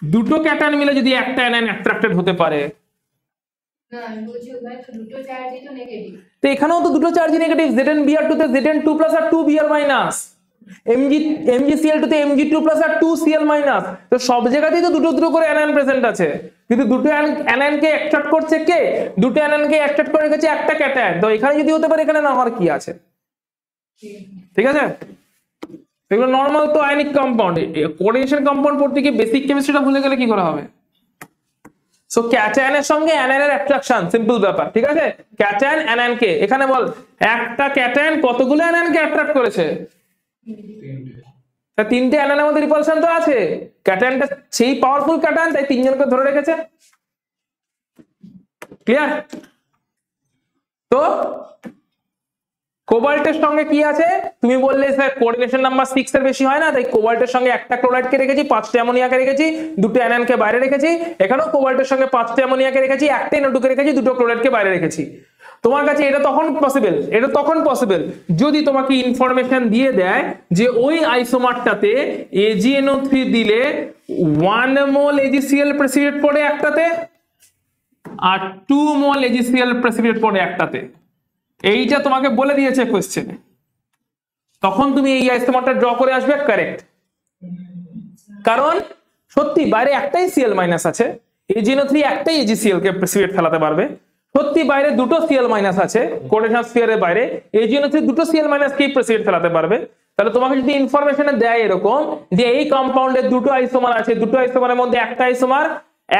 দুটো ক্যাটায়ন মিলে যদি একটা অ্যানায়ন অ্যাট্রাক্টেড হতে পারে, তো এখানেও তো দুটো চার্জ নেগেটিভ, ZnBr2 তে Zn2 প্লাস আর 2Br মাইনাস, MgCl2 তে Mg2 প্লাস আর 2Cl মাইনাস। তো সব জায়গাতেই তো দুটো দুটো করে অ্যানায়ন প্রেজেন্ট আছে, কিন্তু দুটো অ্যানায়নকে অ্যাট্রাক্ট করছে কে? দুটো অ্যানায়নকে অ্যাট্রাক্ট করে রেখেছে একটা ক্যাটায়ন। তো এখানে যদি হতে পারে, এখানে না হওয়ার কি আছে? ঠিক আছে, এগুলো নরমাল তো আয়নিক কম্পাউন্ড। কোঅর্ডিনেশন কম্পাউন্ড পড়তে গিয়ে বেসিক কেমিস্ট্রিটা ভুলে গেলে কি করে হবে? সো ক্যাটায়নের সঙ্গে অ্যানায়নের অ্যাট্রাকশন, সিম্পল ব্যাপার। ঠিক আছে, ক্যাটায়ন অ্যানায়নকে, এখানে বল একটা ক্যাটায়ন কতগুলো অ্যানায়নকে অ্যাট্রাক্ট করেছে? 3টে অ্যানায়নের মধ্যে রিপালশন তো আছে। ক্যাটায়নটা সেই পাওয়ারফুল ক্যাটায়ন, তাই 3জনকে ধরে রেখেছে। ক্লিয়ার? তো কোবাল্টের সঙ্গে কি আছে? তুমি বললে স্যার কোঅর্ডিনেশন নাম্বার 6 এর বেশি হয় না, তাই কোবাল্টের সঙ্গে একটা ক্লোরাইডকে রেখেছি, 5টা অ্যামোনিয়াকে রেখেছি, দুটো অ্যানায়নকে বাইরে রেখেছি। এখানেও কোবাল্টের সঙ্গে 5টা অ্যামোনিয়াকে রেখেছি, একটা NO2 কে রেখেছি, দুটো ক্লোরাইডকে বাইরে রেখেছি। তোমার কাছে এটা তখন পসিবল যদি তোমাকে ইনফরমেশন দিয়ে দেয় যে ওই আইসোমারটাতে AgNO3 দিলে 1 মোল AgCl প্রেসিপিটেট পড়ে একটাতে, আর 2 মোল AgCl প্রেসিপিটেট পড়ে একটাতে। এইটা তোমাকে বলে দিয়েছে কোশ্চেনে, তখন তুমি এই আইসোমারটা ড্র করে আসবে কারেক্ট। কারণ সত্যি বাইরে একটাই সিএল মাইনাস আছে, AgNO3 একটাই AgCl কে প্রেসিপিটেট ফেলাতে পারবে। সত্যি বাইরে দুটো Cl মাইনাস আছে কোঅর্ডিনেশন স্ফিয়ারের বাইরে, AgNO3 দুটো Cl মাইনাস কে প্রেসিপিটেট ফেলাতে পারবে। তাহলে তোমাকে যদি ইনফরমেশনে দেয় এরকম যে এই কম্পাউন্ডে দুটো আইসোমার আছে, দুটো আইসোমারের মধ্যে একটা আইসোমার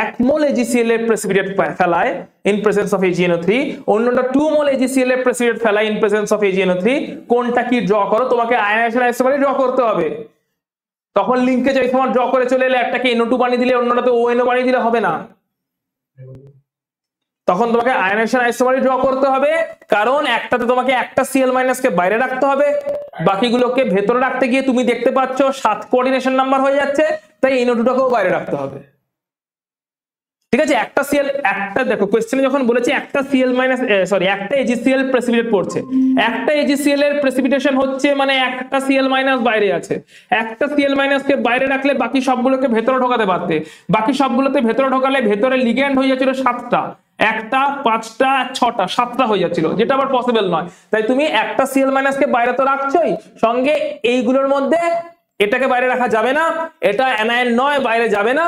1 মোল AgCl এর প্রেসিপিটেট ফেলায় ইন প্রেজেন্স অফ AgNO3, অন্যটা 2 মোল AgCl এর প্রেসিপিটেট ফেলায় ইন প্রেজেন্স অফ AgNO3, কোনটা কি ড্র করো, তোমাকে আয়নাইজেশন আইসোমারই ড্র করতে হবে। তখন লিঙ্কেজ আইসোমার ড্র করে চলে এলে একটাকে NO2 বানিয়ে দিলে অন্যটাতে ONO বানিয়ে দিলে হবে না, তখন তোমাকে আয়নাইজেশন আইসোমারই ড্র করতে হবে। কারণ একটাতে তোমাকে একটা Cl মাইনাস কে বাইরে রাখতে হবে, বাকিগুলোকে ভেতরে রাখতে গিয়ে তুমি দেখতে পাচ্ছ 7 কোঅর্ডিনেশন নাম্বার হয়ে যাচ্ছে, তাই NO2 টাকেও বাইরে রাখতে হবে। ঠিক আছে, একটা দেখো কোশ্চেনে যখন বলেছে একটা Cl মাইনাস একটা AgCl প্রেসিপিটেট পড়ছে, একটা AgCl এর প্রেসিপিটেশন হচ্ছে মানে একটা Cl মাইনাস বাইরে আছে, একটা Cl মাইনাস কে বাইরে রাখলে বাকি সবগুলোকে ভেতরে ঢোকাতে পারতে, বাকি সবগুলোতে ভেতরে ঢোকালে ভেতরে লিগ্যান্ড হয়ে যাচ্ছিল 7টা, 1টা 5টা 6টা 7টা হয়ে যাচ্ছিল, যেটা আবার পসিবল নয়। তাই তুমি একটা Cl মাইনাস কে বাইরে তো রাখছোই, সঙ্গে এইগুলোর মধ্যে এটাকে বাইরে রাখা যাবে না, এটা অ্যানায়ন নয় বাইরে যাবে না,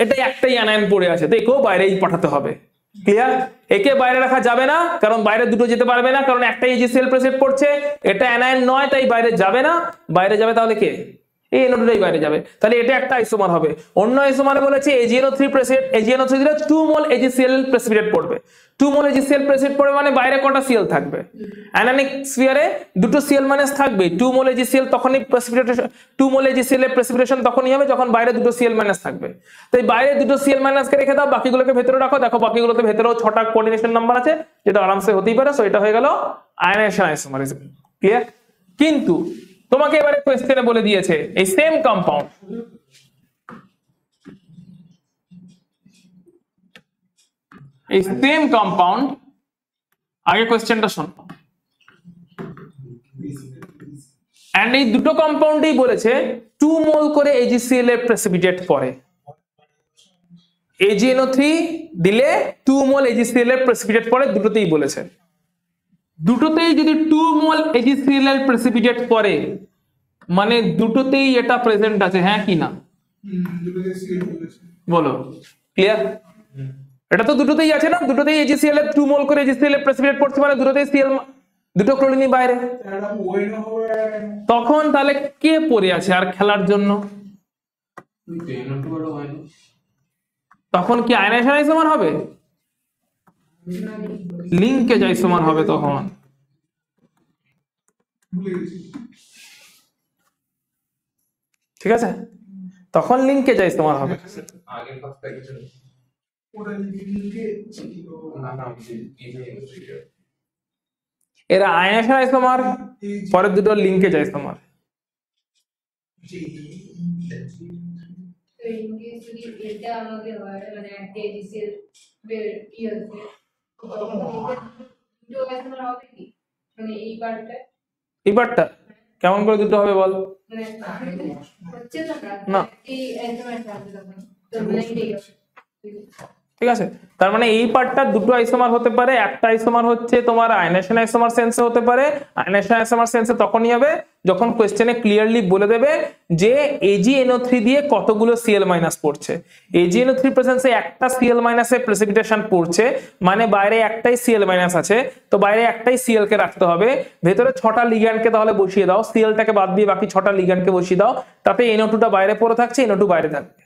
এটা একটাই অ্যানায়ন পড়ে আছে, তো একেও বাইরেই পাঠাতে হবে। ক্লিয়ার? একে বাইরে রাখা যাবে না কারণ বাইরে দুটো যেতে পারবে না, কারণ একটা AgCl প্রেসিপিটেট পড়ছে, এটা অ্যানায়ন নয় তাই বাইরে যাবে না, বাইরে যাবে তাহলে কে, এই NO2টাই বাইরে যাবে, তাহলে এটা একটা আইসোমার হবে। অন্য আইসোমারে বলেছে AgNO3 প্রেসিপিটেট, AgNO3 দিলে 2 মোল AgCl প্রেসিপিটেট পড়বে, 2 মোল AgCl প্রেসিপিটেট পড়বে মানে বাইরে কটা Cl থাকবে, অ্যানায়নিক স্ফিয়ারে দুটো Cl মাইনাস থাকবে, 2 মোল AgCl তখনই প্রেসিপিটেশন, 2 মোল AgCl এর প্রেসিপিটেশন তখনই হবে যখন বাইরে দুটো Cl মাইনাস থাকবে। তাই বাইরে দুটো Cl মাইনাস কে রেখে দাও, বাকিগুলোকে ভেতরে রাখো, দেখো বাকিগুলোতে ভেতরেও 6টা কোঅর্ডিনেশন নাম্বার আছে, যেটা আরামসে হতেই পারে। সো এটা হয়ে গেল আয়নাইজেশন আইসোমারিজম। ক্লিয়ার? কিন্তু তোমাকে এবারে কোশ্চেনে বলে দিয়েছে এই সেম কম্পাউন্ড, এই সেম কম্পাউন্ড, আগে কোশ্চেনটা শোনো, এন্ড এই দুটো কম্পাউন্ডেই বলেছে 2 মোল করে AgCl এর প্রেসিপিটেট পড়ে, AgNO3 দিলে 2 মোল AgCl এর প্রেসিপিটেট পড়ে, দুটোতেই বলেছে। দুটোতেই যদি 2 মোল AgCl এর প্রেসিপিটেট পড়ে মানে দুটোতেই এটা প্রেজেন্ট আছে, হ্যাঁ কি না দুটোতে সিএল বলেছে। বলো? ক্লিয়ার? এটা তো দুটোতেই আছে না, দুটোতেই AgCl এর 2 মোল করে AgCl এর প্রেসিপিটেট পড়ছে মানে দুটোতেই Cl, দুটো ক্লোরিনই বাইরে, একটা ওয়েনো হবে, তখন তাহলে কে পড়ে আছে আর খেলার জন্য? NO2 বড় হয় না। তখন কি আয়নাইজেশন আইসোমার হবে? লিঙ্কেজ আইসোমার হবে তখন। ভুলে গেছি। ঠিক আছে, তখন লিঙ্কেজ আইসোমার হবে। আগের কথা কিছু নেই। ওটা লিখে না না এই যে এরা আয়নাইজেশন আইসোমার, পরের দুটো লিঙ্কেজ আইসোমার। তো ইনকেস যদি এটা আমাদের হয় মানে একটা এজিসিএল ই আছে তখন দুটো আইসোমার হবে কি মানে এই পার্টটা এইবারটা কেমন করে দুটো হবে বল? মানে হচ্ছে না। না এই আইসোমারটা আছে তখন তো মানে ঠিক আছে। ঠিক আছে, তার মানে এই পার্টটা দুটো আইসোমার হতে পারে, একটা আইসোমার হচ্ছে তোমার আয়নাইজেশন আইসোমার সেন্সে হতে পারে। আয়নাইজেশন আইসোমার সেন্সে তখনই হবে যখন কোশ্চেনে ক্লিয়ারলি বলে দেবে যে AgNO3 দিয়ে কতগুলো Cl মাইনাস পড়ছে। AgNO3 প্রেজেন্সে একটা Cl মাইনাসের প্রেসিপিটেশন পড়ছে মানে বাইরে একটাই Cl মাইনাস আছে, তো বাইরে একটাই Cl কে রাখতে হবে, ভেতরে 6টা লিগ্যান্ডকে তাহলে বসিয়ে দাও, Cl-টাকে বাদ দিয়ে বাকি 6টা লিগ্যান্ডকে বসিয়ে দাও, তাতে NO2টা বাইরে পড়ে থাকছে, NO2 বাইরে থাকবে।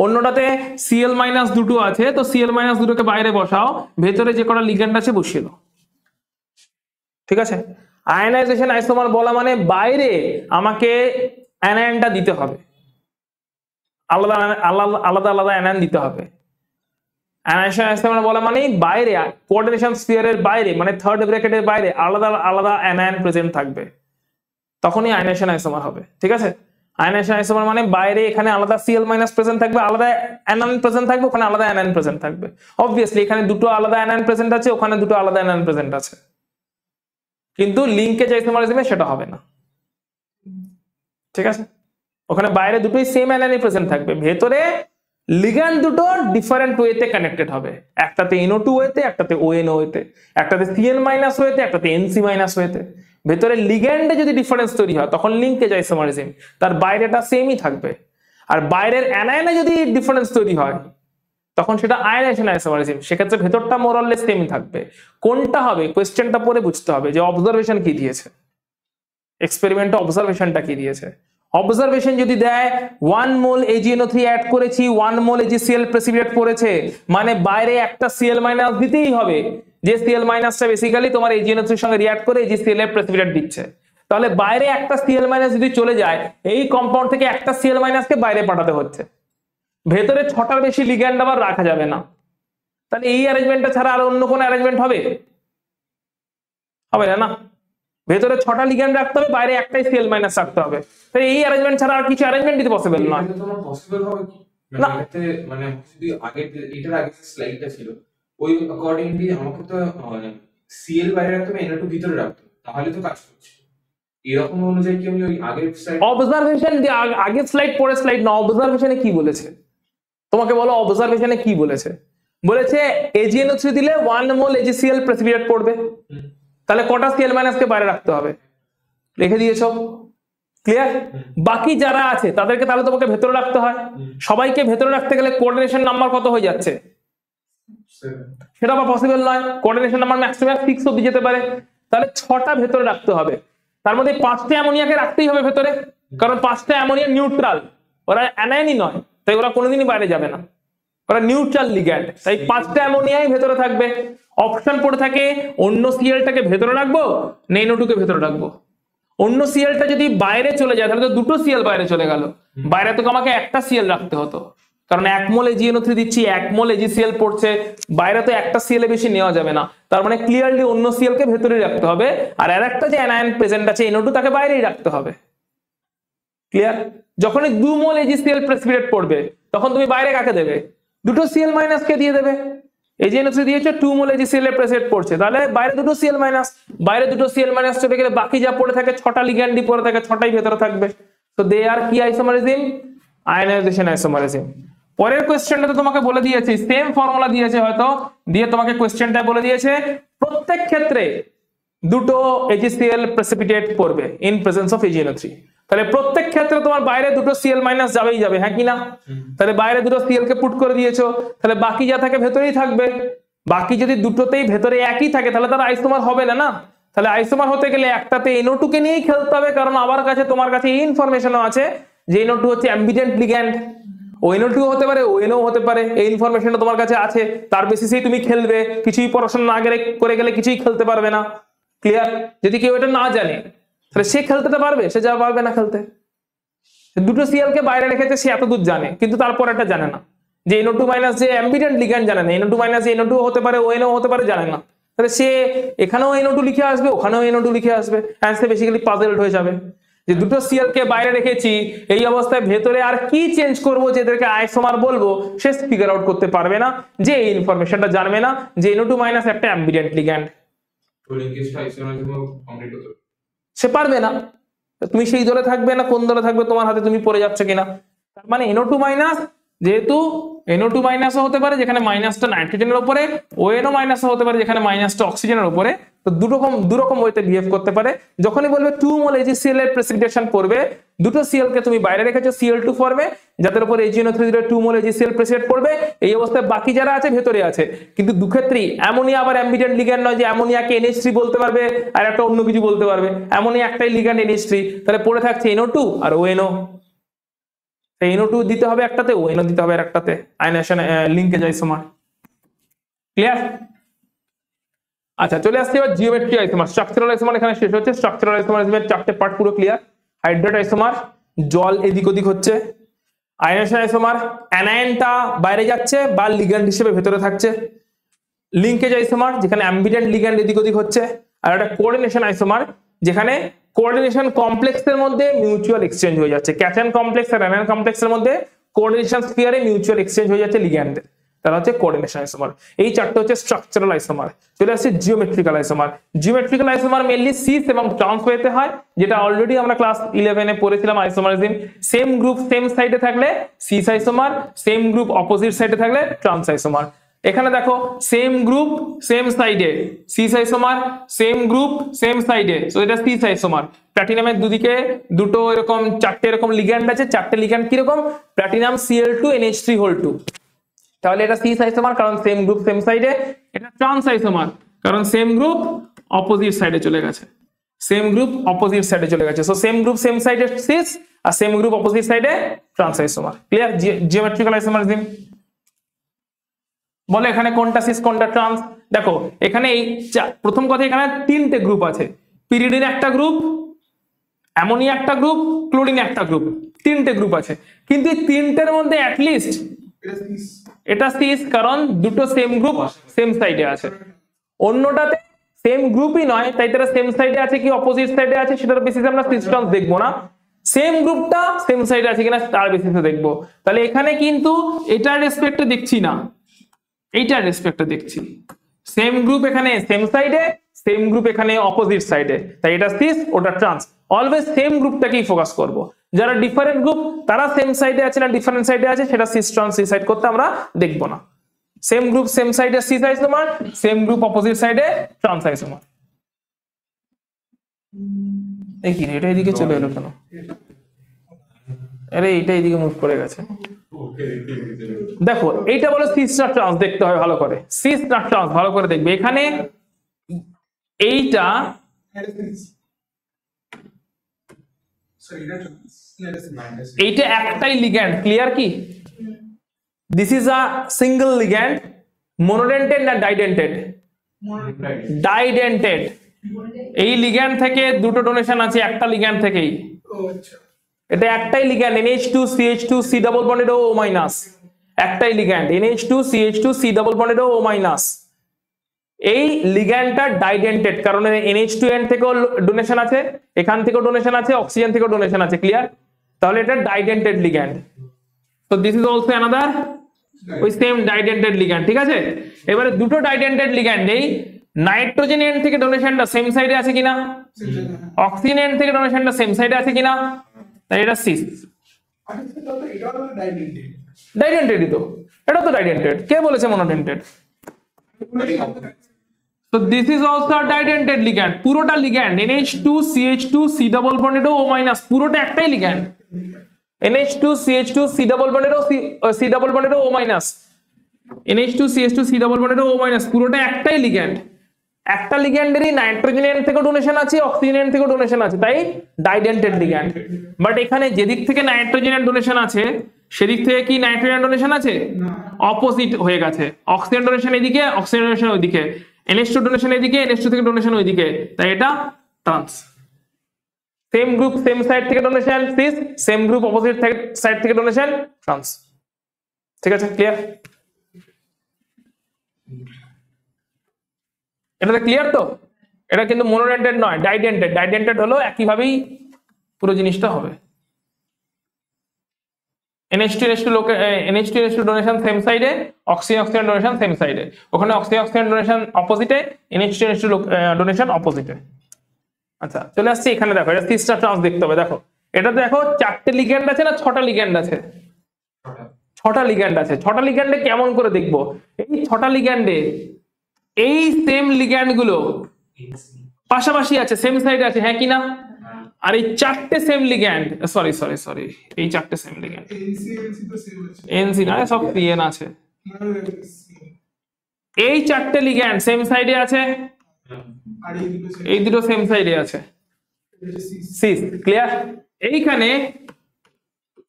অন্যটাতে Cl মাইনাস দুটো আছে, তো Cl মাইনাস দুটোকে বাইরে বসাও, ভেতরে যে কটা লিগ্যান্ড আছে বসিয়ে দাও। ঠিক আছে, আয়নাইজেশন আইসোমার বলা মানে বাইরে আমাকে অ্যানায়নটা দিতে হবে, আলাদা আলাদা আলাদা অ্যানায়ন দিতে হবে। আয়নাইজেশন আইসোমার বলা মানে বাইরে কোঅর্ডিনেশন স্ফিয়ারের বাইরে মানে থার্ড ব্র্যাকেটের বাইরে আলাদা আলাদা অ্যানায়ন প্রেজেন্ট থাকবে, তখনই আয়নাইজেশন আইসোমার হবে। ঠিক আছে, আয়নাইজেশন আইসোমার মানে বাইরে এখানে আলাদা Cl মাইনাস প্রেজেন্ট থাকবে, আলাদা অ্যানায়ন প্রেজেন্ট থাকবে, ওখানে আলাদা অ্যানায়ন প্রেজেন্ট থাকবে। অবভিয়াসলি এখানে দুটো আলাদা অ্যানায়ন প্রেজেন্ট আছে, ওখানে দুটো আলাদা অ্যানায়ন প্রেজেন্ট আছে, কিন্তু লিঙ্কেজ আইসোমারিজমে সেটা হবে না। ঠিক আছে, ওখানে বাইরে দুটোই সেম অ্যানায়নই প্রেজেন্ট থাকবে, ভেতরে লিগ্যান্ড দুটো ডিফারেন্ট ওয়েতে কানেক্টেড হবে, একটাতে NO2 ওয়েতে, একটাতে ONO ওয়েতে, একটাতে Cl- ওয়েতে, একটাতে NC- ওয়েতে। ভেতরে লিগ্যান্ডে যদি ডিফারেন্স তৈরি হয় তখন লিঙ্কেজ আইসোমারিজম, তার বাইরেটা সেমই থাকবে। আর বাইরের অ্যানায়নে যদি ডিফারেন্স তৈরি হয় তখন সেটা আয়নাইজেশন আইসোমারিজম, সেক্ষেত্রে ভেতরটা মোরলেস সেমই থাকবে। কোনটা হবে কোয়েশ্চেনটা পরে বুঝতে হবে যে অবজারভেশন কি দিয়েছে, এক্সপেরিমেন্টে অবজারভেশনটা কি দিয়েছে। অবজারভেশন যদি দেয় 1 মোল AgNO3 অ্যাড করেছি, 1 মোল AgCl প্রেসিপিটেট করেছে, মানে বাইরে একটা Cl- দিতেই হবে, যে Cl- টা বেসিক্যালি তোমার AgNO3 এর সঙ্গে রিঅ্যাক্ট করে AgCl এর প্রেসিপিটেট দিচ্ছে। তাহলে বাইরে একটা Cl- যদি চলে যায়, এই কম্পাউন্ড থেকে একটা Cl- কে বাইরে পাঠাতে হচ্ছে। ভেতরে 6টার বেশি লিগ্যান্ড আবার রাখা যাবে না। তাহলে এই অ্যারেঞ্জমেন্টটা ছাড়া আর অন্য কোনো অ্যারেঞ্জমেন্ট হবে? হবে না, না। ভেতরে 6টা লিগ্যান্ড রাখতে হবে, বাইরে একটাই Cl- রাখতে হবে। তাই এই অ্যারেঞ্জমেন্ট ছাড়া আর কিছু অ্যারেঞ্জমেন্ট দিতে পসিবল নয়। এটা তোমার পসিবল হবে কি? না। এটাতে মানে যদি আগে এটার আগে স্লাইডটা ছিল ওই অ্যাকর্ডিংলি আমাকে তো Cl বাইরে রাখতে হবে, NO2 ভিতরে রাখতে হবে, তাহলে তো কাজ করছে। এরকম অনুযায়ী কি আমি ওই আগের স্লাইড অবজারভেশন আগের স্লাইড পরে স্লাইড না, অবজারভেশনে কি বলেছে তোমাকে বলো, অবজারভেশনে কি বলেছে? বলেছে AgNO3 দিলে 1 মোল AgCl প্রেসিপিটেট পড়বে, তাহলে কটা Cl- কে বাইরে রাখতে হবে লিখে দিয়েছো, ক্লিয়ার? বাকি যারা আছে তাদেরকে তাহলে তোমাকে ভেতরে রাখতে হয়। সবাইকে ভেতরে রাখতে গেলে কোঅর্ডিনেশন নাম্বার কত হয়ে যাচ্ছে? সেটা আবার পসিবল নয়, কোঅর্ডিনেশন নাম্বার ম্যাক্সিমাম 6 অবধি যেতে পারে। তাহলে 6টা ভেতরে রাখতে হবে, তার মধ্যে 5টা অ্যামোনিয়াকে রাখতেই হবে ভেতরে, কারণ 5টা অ্যামোনিয়া নিউট্রাল, ওরা অ্যানায়নই নয়, তাই ওরা কোনোদিনই বাইরে যাবে না, ওরা নিউট্রাল লিগ্যান্ড, তাই 5টা অ্যামোনিয়াই ভেতরে থাকবে। অপশন পড়ে থাকে অন্য Cl-টাকে ভেতরে রাখবো না NO2 কে ভেতরে রাখবো। অন্য Cl-টা যদি বাইরে চলে যায় তাহলে তো দুটো Cl বাইরে চলে গেল, বাইরে তো আমাকে একটা Cl রাখতে হতো, কারণ 1 মোল AgNO3 দিচ্ছি, 1 মোল AgCl পড়ছে, বাইরে তো একটা Cl এ বেশি নেওয়া যাবে না, তার মানে ক্লিয়ারলি অন্য Cl কে ভেতরেই রাখতে হবে, আর আরেকটা যে অ্যানায়ন প্রেজেন্ট আছে NO2 তাকে বাইরেই রাখতে হবে। ক্লিয়ার? যখনই 2 মোল AgCl প্রেসিপিটেট পড়বে তখন তুমি বাইরে কাকে দেবে? দুটো Cl- কে দিয়ে দেবে। AgNO3 দিয়েছো, 2 মোল AgCl এর প্রেসিপিটেট পড়ছে, তাহলে বাইরে দুটো Cl-, বাইরে দুটো Cl- চলে গেলে বাকি যা পড়ে থাকে 6টা লিগ্যান্ডই পড়ে থাকে, 6টাই ভেতরে থাকবে। তো দে আর কি আইসোমারিজম? Ionisation isomerism. পরের কোশ্চেনটা তো তোমাকে বলে দিয়েছি, সেম ফর্মুলা দিয়েছে হয়তো, দিয়ে তোমাকে কোশ্চেনটা বলে দিয়েছে প্রত্যেক ক্ষেত্রে দুটো AgCl প্রেসিপিটেট পড়বে ইন প্রেজেন্স অফ AgNO3। তাহলে প্রত্যেক ক্ষেত্রে তোমার বাইরে দুটো Cl- যাবেই যাবে, হ্যাঁ কি না? তাহলে বাইরে দুটো Cl কে পুট করে দিয়েছো, তাহলে বাকি যা থাকে ভেতরেই থাকবে। বাকি যদি দুটোতেই ভেতরে একই থাকে তাহলে তার আইসোমার হবে না, না? তাহলে আইসোমার হতে গেলে একটাতে NO2 কে নিয়েই খেলতে হবে, কারণ আমার কাছে তোমার কাছে এই ইনফরমেশনও আছে যে NO2 হচ্ছে অ্যাম্বিডেন্ট লিগ্যান্ড, ONO2 হতে পারে, ONO হতে পারে, এই ইনফরমেশনটা তোমার কাছে আছে, তার বেসিসেই তুমি খেলবে, কিছুই পড়াশোনা না করে গেলে কিছুই খেলতে পারবে না। ক্লিয়ার? যদি কেউ এটা না জানে তাহলে সে খেলতে পারবে, সে যা পারবে না খেলতে। দুটো Cl কে বাইরে রেখেছে সে এতদূর জানে, কিন্তু তারপর এটা জানে না যে NO2- যে অ্যাম্বিডেন্ট লিগ্যান্ড জানে না, NO2- যে NO2 হতে পারে, ONO হতে পারে জানে না, তাহলে সে এখানেও NO2 লিখে আসবে, ওখানেও NO2 লিখে আসবে, অ্যান্সার বেসিক্যালি পাজলড হয়ে যাবে যে দুটো Cl কে বাইরে রেখেছি, এই অবস্থায় ভেতরে আর কি চেঞ্জ করব যে এদেরকে আইসোমার বলবো, সে ফিগার আউট করতে পারবে না, যে এই ইনফরমেশনটা জানবে না যে NO2- একটা অ্যাম্বিডেন্ট লিগ্যান্ড, লিঙ্কেজটা আইসোমারিজম কমপ্লিট হতো। সে পারবে না। তুমি সেই দলে থাকবে না কোন দলে থাকবে তোমার হাতে, তুমি পড়ে যাচ্ছে কিনা। তার মানে NO2- যেহেতু NO2- হতে পারে যেখানে মাইনাসটা নাইট্রোজেনের উপরে, ONO- হতে পারে যেখানে মাইনাসটা অক্সিজেনের উপরে, তো দুরকম ওয়েতে বিহেভ করতে পারে। যখনই বলবে 2 মোল AgCl এর প্রেসিপিটেশন পড়বে, দুটো Cl কে তুমি বাইরে রেখেছো Cl2 ফর্মে, যাদের উপর AgNO3 দিলে 2 মোল AgCl প্রেসিপিটেট পড়বে, এই অবস্থায় বাকি যারা আছে ভেতরে আছে। কিন্তু দুক্ষেত্রেই অ্যামোনিয়া আবার অ্যাম্বিডেন্ট লিগ্যান্ড নয় যে অ্যামোনিয়াকে NH3 বলতে পারবে আর একটা অন্য কিছু বলতে পারবে, অ্যামোনিয়া একটাই লিগ্যান্ড NH3, তাহলে পড়ে থাকছে NO2 আর ONO। NO2 দিতে হবে একটাতে, ONO দিতে হবে আরেকটাতে, আয়নাইজেশন লিংকেজ আইসোমার। ক্লিয়ার? আচ্ছা, চলে আসছে এবার জিওমেট্রি আইসোমার। স্ট্রাকচারাল আইসোমার এখানে শেষ হচ্ছে। স্ট্রাকচারাল আইসোমারের 4টে পার্ট পুরো ক্লিয়ার। হাইড্রেট আইসোমার, জল এদিক ওদিক হচ্ছে। আয়নাইজেশন আইসোমার, অ্যানায়নটা বাইরে যাচ্ছে বা লিগ্যান্ড হিসেবে ভেতরে থাকছে। লিংকেজ আইসোমার, যেখানে অ্যাম্বিডেন্ট লিগ্যান্ড এদিক ওদিক হচ্ছে। আর একটা কোঅর্ডিনেশন আইসোমার, যেখানে কোঅর্ডিনেশন কমপ্লেক্সের মধ্যে মিউচুয়াল এক্সচেঞ্জ হয়ে যাচ্ছে। ক্যাটায়ন কমপ্লেক্স আর অ্যানায়ন কমপ্লেক্সের মধ্যে কোঅর্ডিনেশন স্ফিয়ারে মিউচুয়াল এক্সচেঞ্জ হয়ে যাচ্ছে লিগ্যান্ডের। তারা হচ্ছে কোঅর্ডিনেশন আইসোমার। এই চারটে হচ্ছে স্ট্রাকচারাল আইসোমার। চলে আসছে geometrical isomer. Geometrical isomer mainly cis এবং ট্রান্স ওয়েতে হয়, যেটা অলরেডি আমরা ক্লাস 11 এ পড়েছিলাম আইসোমারিজম। সেম গ্রুপ সেম সাইডে থাকলে cis isomer, same group opposite সাইডে থাকলে ট্রান্স আইসোমার। এখানে দেখো সেম গ্রুপ সেম সাইডে cis isomer, same group same সাইডে, সো এটা সিস আইসোমার। প্লাটিনামের দুদিকে দুটো এরকম চারটে এরকম লিগ্যান্ড আছে, চারটে লিগ্যান্ড কি রকম? প্লাটিনাম Cl2 NH3 2, তাহলে এটা সিস আইসোমার কারণ সেম গ্রুপ সেম সাইডে। এটা ট্রান্স আইসোমার কারণ সেম গ্রুপ অপোজিট সাইডে চলে গেছে, সেম গ্রুপ অপোজিট সাইডে চলে গেছে, সো সেম গ্রুপ সেম সাইডে সিস আর সেম গ্রুপ অপোজিট সাইডে trans isomer. Clear? Geometrical isomerism. বলে এখানে কোনটা সিস কোনটা ট্রান্স। দেখো এখানে এই প্রথম কথা, এখানে তিনটে গ্রুপ আছে, পিরিডিন একটা গ্রুপ, অ্যামোনিয়া একটা গ্রুপ, ক্লোরিন একটা গ্রুপ, তিনটে গ্রুপ আছে। কিন্তু এই তিনটের মধ্যে অ্যাটলিস্ট এটা সিস কারণ দুটো সেম গ্রুপ সেম সাইডে আছে, অন্যটাতে সেম গ্রুপই নয়, তাই তারা সেম সাইডে আছে কি অপোজিট সাইডে আছে সেটার বেসিসে আমরা সিস ট্রান্স দেখবো না, সেম গ্রুপটা সেম সাইডে আছে কিনা তার বেসিসে দেখবো। তাহলে এখানে কিন্তু এটার রেসপেক্টে দেখছি না, এইটার রেসপেক্টে দেখছি। সেম গ্রুপ এখানে সেম সাইডে, সেম গ্রুপ এখানে অপোজিট সাইডে, তাই এটা সিস ওটা ট্রান্স। অলওয়েজ সেম গ্রুপটাকেই ফোকাস করব। যারা ডিফারেন্ট গ্রুপ তারা সেম সাইডে আছে না ডিফারেন্ট সাইডে আছে সেটা সিস ট্রান্স ডিসাইড করতে আমরা দেখব না। সেম গ্রুপ সেম সাইডে cis isomer, same group opposite সাইডে ট্রান্স আইসোমার। এই কি এটা এদিকে চলে এলো কেন? আরে এইটা এদিকে মুভ করে গেছে। দেখো এইটা বলে সিস না ট্রান্স, দেখতে হয় ভালো করে, সিস না ট্রান্স ভালো করে দেখবে। এখানে এইটা এইটা একটাই লিগ্যান্ড, ক্লিয়ার কি? This is a single ligand, monodentate না ডাইডেন্টেড? ডাইডেন্টেড। এই লিগ্যান্ড থেকে দুটো ডোনেশন আছে একটা লিগ্যান্ড থেকেই, এটা একটাই ligand NH2 CH2 C double bonded O minus, একটাই ligand NH2 CH2 C double bonded O minus. এই লিগ্যান্ডটা ডাইডেন্টেড কারণ NH2N থেকেও ডোনেশন আছে, এখান থেকেও ডোনেশন আছে, অক্সিজেন থেকেও ডোনেশন আছে, ক্লিয়ার? তাহলে এটা didentate ligand. So this is also another ওই সেম ডাইডেন্টেড লিগ্যান্ড, ঠিক আছে? এবারে দুটো ডাইডেন্টেড লিগ্যান্ড, এই নাইট্রোজেন এন্ড থেকে ডোনেশনটা সেম সাইডে আছে কিনা, অক্সিজেন এন্ড থেকে ডোনেশনটা সেম সাইডে আছে কিনা, তাই এটা সিস। ডাইডেন্টেডই তো, এটা তো ডাইডেন্টেড, কে বলেছে মনোডেন্টেড? So this is also a didentate ligand, পুরোটা ligand NH2 CH2 C double bonded O minus, পুরোটা একটাই ligand NH2 CH2 C double bonded O C double bonded O minus, NH2 CH2 C double bonded O minus, পুরোটা একটাই ligand। একটা লিগ্যান্ডেরই nitrogen end থেকে donation আছে, oxygen and থেকে donation আছে, তাই ডাইডেন্টেড লিগ্যান্ড। বাট এখানে যেদিক থেকে নাইট্রোজেন এন্ড ডোনেশন আছে সেদিক থেকে কি নাইট্রোজেন ডোনেশন আছে? অপোজিট হয়ে গেছে, অক্সিজেন ডোনেশন এদিকে, অক্সিজেন ডোনেশন ওইদিকে, NH2 ডোনেশন এদিকে, NH2 থেকে ডোনেশন ওইদিকে, তাই এটা trans. Same group same side থেকে donation cis, same group opposite side থেকে ডোনেশন ট্রান্স। ঠিক আছে, ক্লিয়ার? এটা ক্লিয়ার তো? এটা কিন্তু মনোডেন্টেড নয়, ডাইডেন্টেড। ডাইডেন্টেড হলো একইভাবেই পুরো জিনিসটা হবে। NH2 ডোনেশন সেম সাইডে, অক্সিজেন ডোনেশন সেম সাইডে, ওখানে অক্সিজেন ডোনেশন অপোজিটে, NH2 ডোনেশন অপোজিটে। আচ্ছা চলে আসছে এখানে, দেখো এটা সিস্টার ট্রান্স দেখতে হবে। দেখো এটা দেখো চারটে লিগ্যান্ড আছে না ছটা লিগ্যান্ড আছে? ছটা লিগ্যান্ড আছে। ছটা লিগ্যান্ডে কেমন করে দেখবো? এই ছটা লিগ্যান্ডে এই সেম লিগ্যান্ড গুলো পাশাপাশি আছে, সেম সাইডে আছে, হ্যাঁ কিনা? আর এই চারটে সেম লিগ্যান্ড, সরি এই চারটে সেম লিগ্যান্ড NC না, সব CN আছে। এই চারটে লিগ্যান্ড সেম সাইডে আছে, এই দুটো সেম সাইডে আছে, সিস, ক্লিয়ার? এইখানে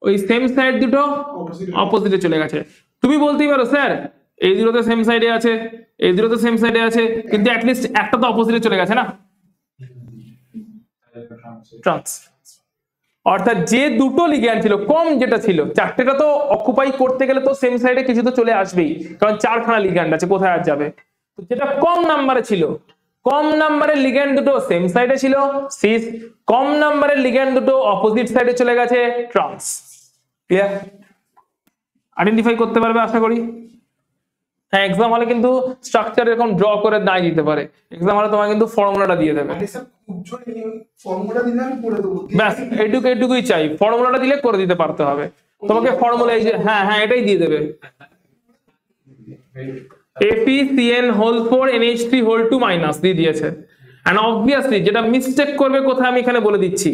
ওই সেম সাইড দুটো অপোজিটে চলে গেছে। তুমি বলতেই পারো স্যার এই দুটো তো সেম সাইডে আছে, এই দুটো তো সেম সাইডে আছে, কিন্তু অ্যাটলিস্ট একটা তো অপোজিটে চলে গেছে না, ট্রান্স। অর্থাৎ যে দুটো লিগ্যান্ড ছিল, কম যেটা ছিল, চারটেটা তো অকুপাই করতে গেলে তো সেম সাইডে কিছু তো চলে আসবেই, কারণ চারখানা লিগ্যান্ড আছে, কোথায় আর যাবে? তো যেটা কম নাম্বারে ছিল, কম নাম্বারের লিগ্যান্ড দুটো সেম সাইডে ছিল, সিস। কম নাম্বারের লিগ্যান্ড দুটো অপোজিট সাইডে চলে গেছে, ট্রান্স। ক্লিয়ার? আইডেন্টিফাই করতে পারবে আশা করি। হ্যাঁ এক্সাম হলে কিন্তু স্ট্রাকচার এরকম ড্র করে নাই দিতে পারে, এক্সাম হলে তোমাকে কিন্তু ফর্মুলাটা দিয়ে দেবে। মানে স্যার খুব জোরে ফর্মুলা দিলে আমি করে দেবো। ব্যাস এইটুকুই চাই, ফর্মুলাটা দিলে করে দিতে পারতে হবে তোমাকে। ফর্মুলা এই যে হ্যাঁ হ্যাঁ এটাই দিয়ে দেবে, FeCN whole 4 NH3 whole 2 minus দিয়ে দিয়েছে। এন্ড অবভিয়াসলি যেটা মিস্টেক করবে কোথায় আমি এখানে বলে দিচ্ছি,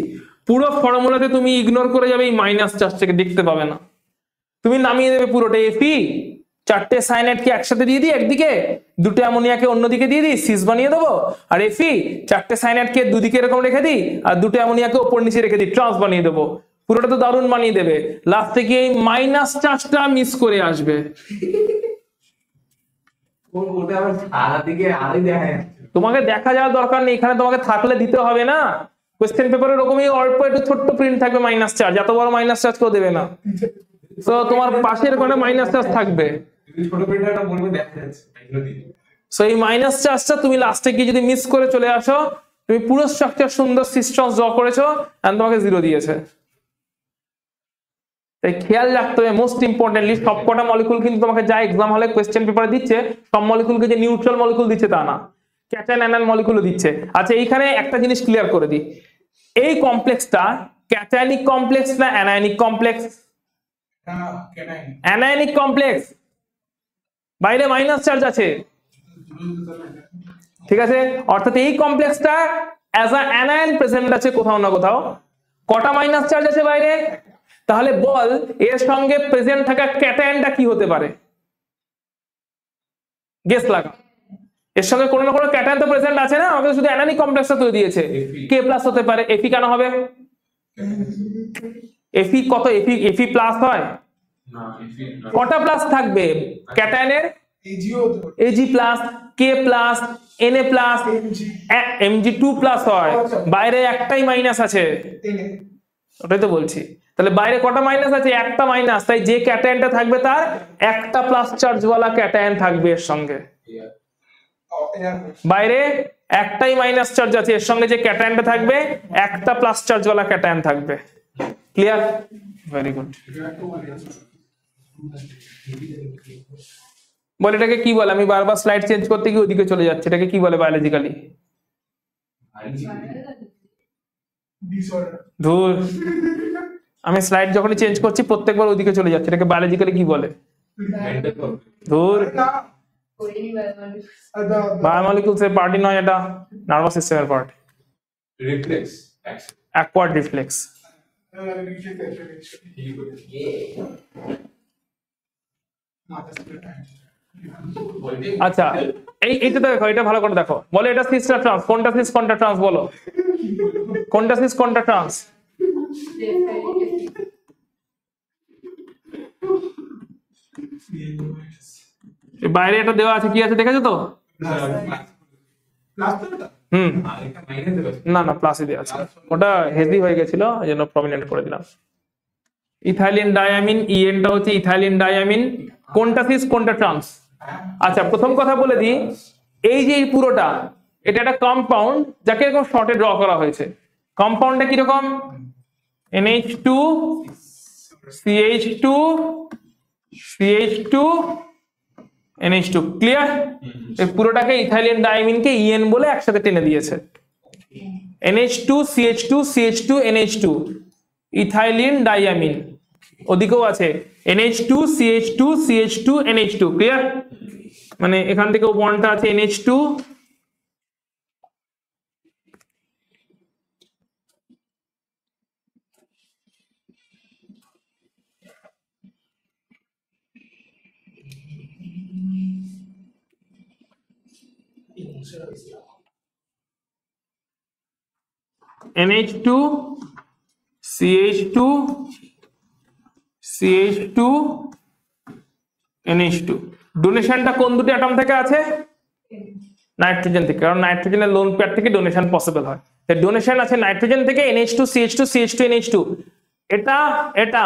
পুরো ফর্মুলাতে তুমি ইগনোর করে যাবে এই মাইনাস চার্জটাকে, দেখতে পাবে না, তুমি নামিয়ে দেবে পুরোটা। Fe চারটে সাইনাইডকে একসাথে দিয়ে দিই একদিকে, দুটো অ্যামোনিয়াকে অন্যদিকে দিয়ে দিই, সিস বানিয়ে দেবো। আর Fe চারটে সাইনাইডকে দুদিকে এরকম রেখে দিই, আর দুটো অ্যামোনিয়াকে ওপর নিচে রেখে দিই, ট্রান্স বানিয়ে দেবো। পুরোটা তো দারুণ বানিয়ে দেবে, লাস্টে গিয়ে এই মাইনাস চার্জটা মিস করে আসবে। ওটা আবার সারা দিকে আড়াই দেখা যাচ্ছে। তোমাকে দেখা যাওয়ার দরকার নেই, এখানে তোমাকে থাকলে দিতে হবে না। কোশ্চেন পেপারে এরকমই অল্প একটু ছোট্ট প্রিন্ট থাকবে মাইনাস চার্জ, এত বড় মাইনাস চার্জ কেউ দেবে না। তো তোমার পাশের কোণে মাইনাস চার্জ থাকবে, ছোট প্রিন্টারটা বলবে দেখা যাচ্ছে। সো এই মাইনাস চার্জটা তুমি লাস্টে গিয়ে যদি মিস করে চলে আসো, তুমি পুরো স্ট্রাকচার সুন্দর সিস্টেম ড্র করেছো এন্ড তোমাকে 0 দিয়েছে। তাই খেয়াল রাখতে হবে মোস্ট ইম্পর্টেন্টলি, সবকটা মলিকুল কিন্তু তোমাকে যা এক্সাম হলে কোশ্চেন পেপারে দিচ্ছে, সব মলিকুলকে যে নিউট্রাল মলিকুল দিচ্ছে তা না, ক্যাটায়ন অ্যানায়ন মলিকুলও দিচ্ছে। আচ্ছা এইখানে একটা জিনিস ক্লিয়ার করে দিই, এই কমপ্লেক্সটা ক্যাটায়নিক কমপ্লেক্স না অ্যানায়নিক কমপ্লেক্স? অ্যানায়নিক কমপ্লেক্স, বাইরে মাইনাস চার্জ আছে, ঠিক আছে? অর্থাৎ এই কমপ্লেক্সটা অ্যাজ আ অ্যানায়ন প্রেজেন্ট আছে কোথাও না কোথাও। কটা মাইনাস চার্জ আছে বাইরে? তাহলে বল এর সঙ্গে প্রেজেন্ট থাকা ক্যাটায়নটা কি হতে পারে? গেস লাগা। এর সঙ্গে কোনো না কোনো ক্যাটায়ন তো প্রেজেন্ট আছে না, আমাকে শুধু অ্যানায়নিক কমপ্লেক্সটা তৈরি দিয়েছে। K+ হতে পারে, Fe কেন হবে? Fe কত? Fe প্লাস হয় না, কটা প্লাস থাকবে ক্যাটায়নের? Ag+, K+, Na+, Mg2+ হয়, বাইরে একটাই মাইনাস আছে, ওটাই তো বলছি। তাহলে বাইরে কটা মাইনাস আছে? একটা মাইনাস, তাই যে ক্যাটায়নটা থাকবে তার একটা প্লাস চার্জ ওয়ালা ক্যাটায়ন থাকবে এর সঙ্গে। বাইরে একটাই মাইনাস চার্জ আছে, এর সঙ্গে যে ক্যাটায়নটা থাকবে একটা প্লাস চার্জ ওয়ালা ক্যাটায়ন থাকবে। ক্লিয়ার? Very good. বলে এটাকে কি বলে? আমি বারবার স্লাইড চেঞ্জ করতে গিয়ে ওদিকে চলে যাচ্ছে, এটাকে কি বলে বায়োলজিক্যালি? ধুর, আমি স্লাইড যখনই চেঞ্জ করছি প্রত্যেকবার ওদিকে চলে যাচ্ছে, এটাকে বায়োলজিক্যালি কি বলে? ধুর, বায়োমলিকুলস এর পার্টি নয়, এটা নার্ভাস সিস্টেমের part. Reflex action. Acquired reflex. আচ্ছা এইটা দেখো, এটা ভালো করে দেখো। বলে এটা সিস্টার ট্রান্স, কোনটা সিস কোনটা ট্রান্স বলো? কোনটা সিস কোনটা ট্রান্স? বাইরে এটা দেওয়া আছে, কি আছে দেখেছো তো? হুম, না না প্লাসই দেওয়া আছে, ওটা হেভি হয়ে গেছিল এই জন্য প্রমিনেন্ট করে দিলাম। ইথাইলিন ডায়ামিন, ইএনটা হচ্ছে ইথাইলিন ডায়ামিন, কোনটা সিস কোনটা ট্রান্স? আচ্ছা প্রথম কথা বলে দিই, এই যে এই পুরোটা এটা একটা কম্পাউন্ড যাকে এরকম শর্টে ড্র করা হয়েছে। কম্পাউন্ডটা কিরকম? NH2 CH2 CH2 NH2। Clear? এই পুরোটাকে ইথাইলিন ডায়ামিনকে ইএন বলে একসাথে টেনে দিয়েছে। NH2 CH2 CH2 NH2 ethylene diamine. ওদিকেও আছে NH2 CH2 CH2 NH2। Clear? মানে এখান থেকে বন্ডটা আছে NH2 NH2 CH2 CH2 NH2। ডোনেশনটা কোন দুটো অ্যাটম থেকে আছে? নাইট্রোজেন থেকে, কারণ নাইট্রোজেনের লোন পেয়ার থেকে ডোনেশন পসিবল হয়। তাই ডোনেশন আছে নাইট্রোজেন থেকে NH2 CH2 CH2 NH2। এটা এটা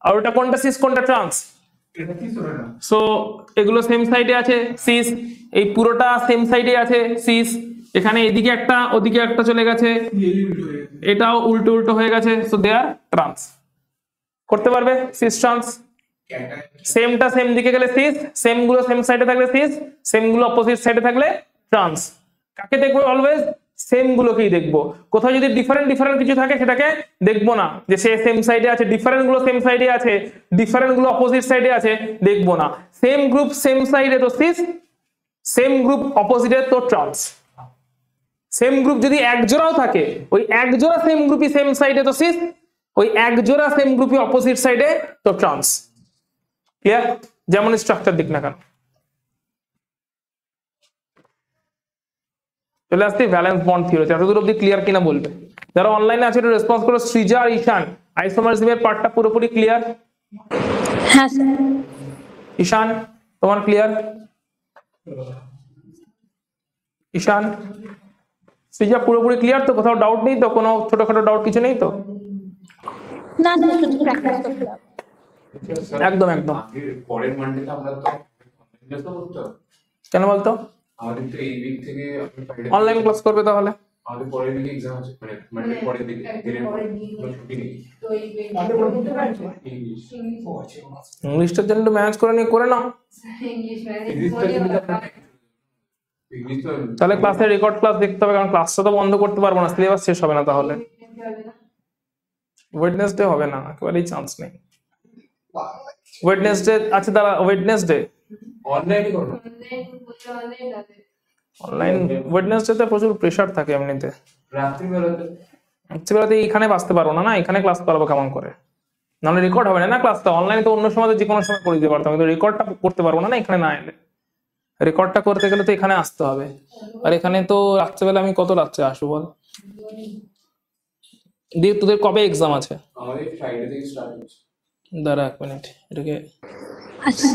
আর ওটা কোনটা সিস কোনটা ট্রান্স? সো এগুলো সেম সাইডে আছে সিস, এই পুরোটা সেম সাইডে আছে সিস, এখানে এদিকে একটা ওদিকে একটা চলে গেছে, এটাও উল্টো উল্টো হয়ে গেছে, সো দে আর ট্রান্স। করতে পারবে সিস ট্রান্স? সেমটা সেম দিকে গেলে সিস, সেম গুলো সেম সাইডে থাকলে সিস, সেম গুলো অপোজিট সাইডে থাকলে ট্রান্স। কাকে দেখবো অলওয়েজ? সেম গুলোকেই দেখবো। কোথাও যদি ডিফারেন্ট ডিফারেন্ট কিছু থাকে সেটাকে দেখবো না, যে সে সেম সাইডে আছে, ডিফারেন্ট গুলো সেম সাইডে আছে, ডিফারেন্ট গুলো অপোজিট সাইডে আছে, দেখবো না। সেম গ্রুপ সেম সাইডে তো সিস, সেম গ্রুপ অপোজিটে তো ট্রান্স। সেম গ্রুপ যদি এক জোড়াও থাকে, ওই এক জোড়া সেম গ্রুপই সেম সাইডে তো সিস, ওই এক জোড়া সেম গ্রুপই অপোজিট সাইডে তো ট্রান্স। ক্লিয়ার? যেমন স্ট্রাকচার দিক না কেন। চলে আসছি ভ্যালেন্স বন্ড থিওরিতে। এতদূর অব্দি ক্লিয়ার কিনা বলবে। যারা অনলাইনে আছে একটু রেসপন্স করো। সৃজা আর ঈশান, আইসোমারজিমের পার্টটা পুরোপুরি ক্লিয়ার? হ্যাঁ স্যার। ঈশান তোমার ক্লিয়ার? ঈশান, সৃজা পুরোপুরি ক্লিয়ার তো? কোথাও ডাউট নেই তো? কোনো ছোটখাটো ডাউট কিছু নেই তো? না স্যার, শুধু প্র্যাকটিস করতে হবে। একদম একদম। পরের মানডেতে আমরা তো ক্লাস করতে হবে। কেন বলতো? আমাদের তো এই উইক থেকে অনলাইন ক্লাস করবে তাহলে? আমাদের পরের উইকে এক্সাম আছে, মানে পরের দিকে দিনের পরে ছুটি নেই। তো এই ইংলিশ ও আছে ইংলিশটার জন্য একটু ম্যানেজ করে নিয়ে করে নাও। ইংলিশ ইংলিশ তো তাহলে ক্লাসের রেকর্ড ক্লাস দেখতে হবে, কারণ ক্লাসটা তো বন্ধ করতে পারবো না, সিলেবাস শেষ হবে না তাহলে। ওয়েডনেসডে হবে না, একেবারেই চান্স নেই। ওয়েডনেসডে আছে, দাঁড়া, ওয়েডনেসডে অনলাইনে করো। অনলাইন ওয়েডনেসডেতে প্রচুর প্রেসার থাকে এমনিতে। রাত্রিবেলাতে রাত্রিবেলাতে এখানে বাঁচতে পারবো না, না এখানে ক্লাস করাবো কেমন করে? নাহলে রেকর্ড হবে না না ক্লাসটা। অনলাইনে তো অন্য সময় যে কোনো সময় করে দিতে পারতাম, কিন্তু রেকর্ডটা করতে পারবো না না এখানে না এলে। রেকর্ডটা করতে গেলে তো এখানে আসতে হবে, আর এখানে তো রাত্রেবেলা আমি কত রাত্রে আসবো বল? দিয়ে তোদের কবে এক্সাম আছে? আমাদের ফ্রাইডে থেকে স্টার্ট হচ্ছে। দাঁড়া এক মিনিট, এটাকে আচ্ছা।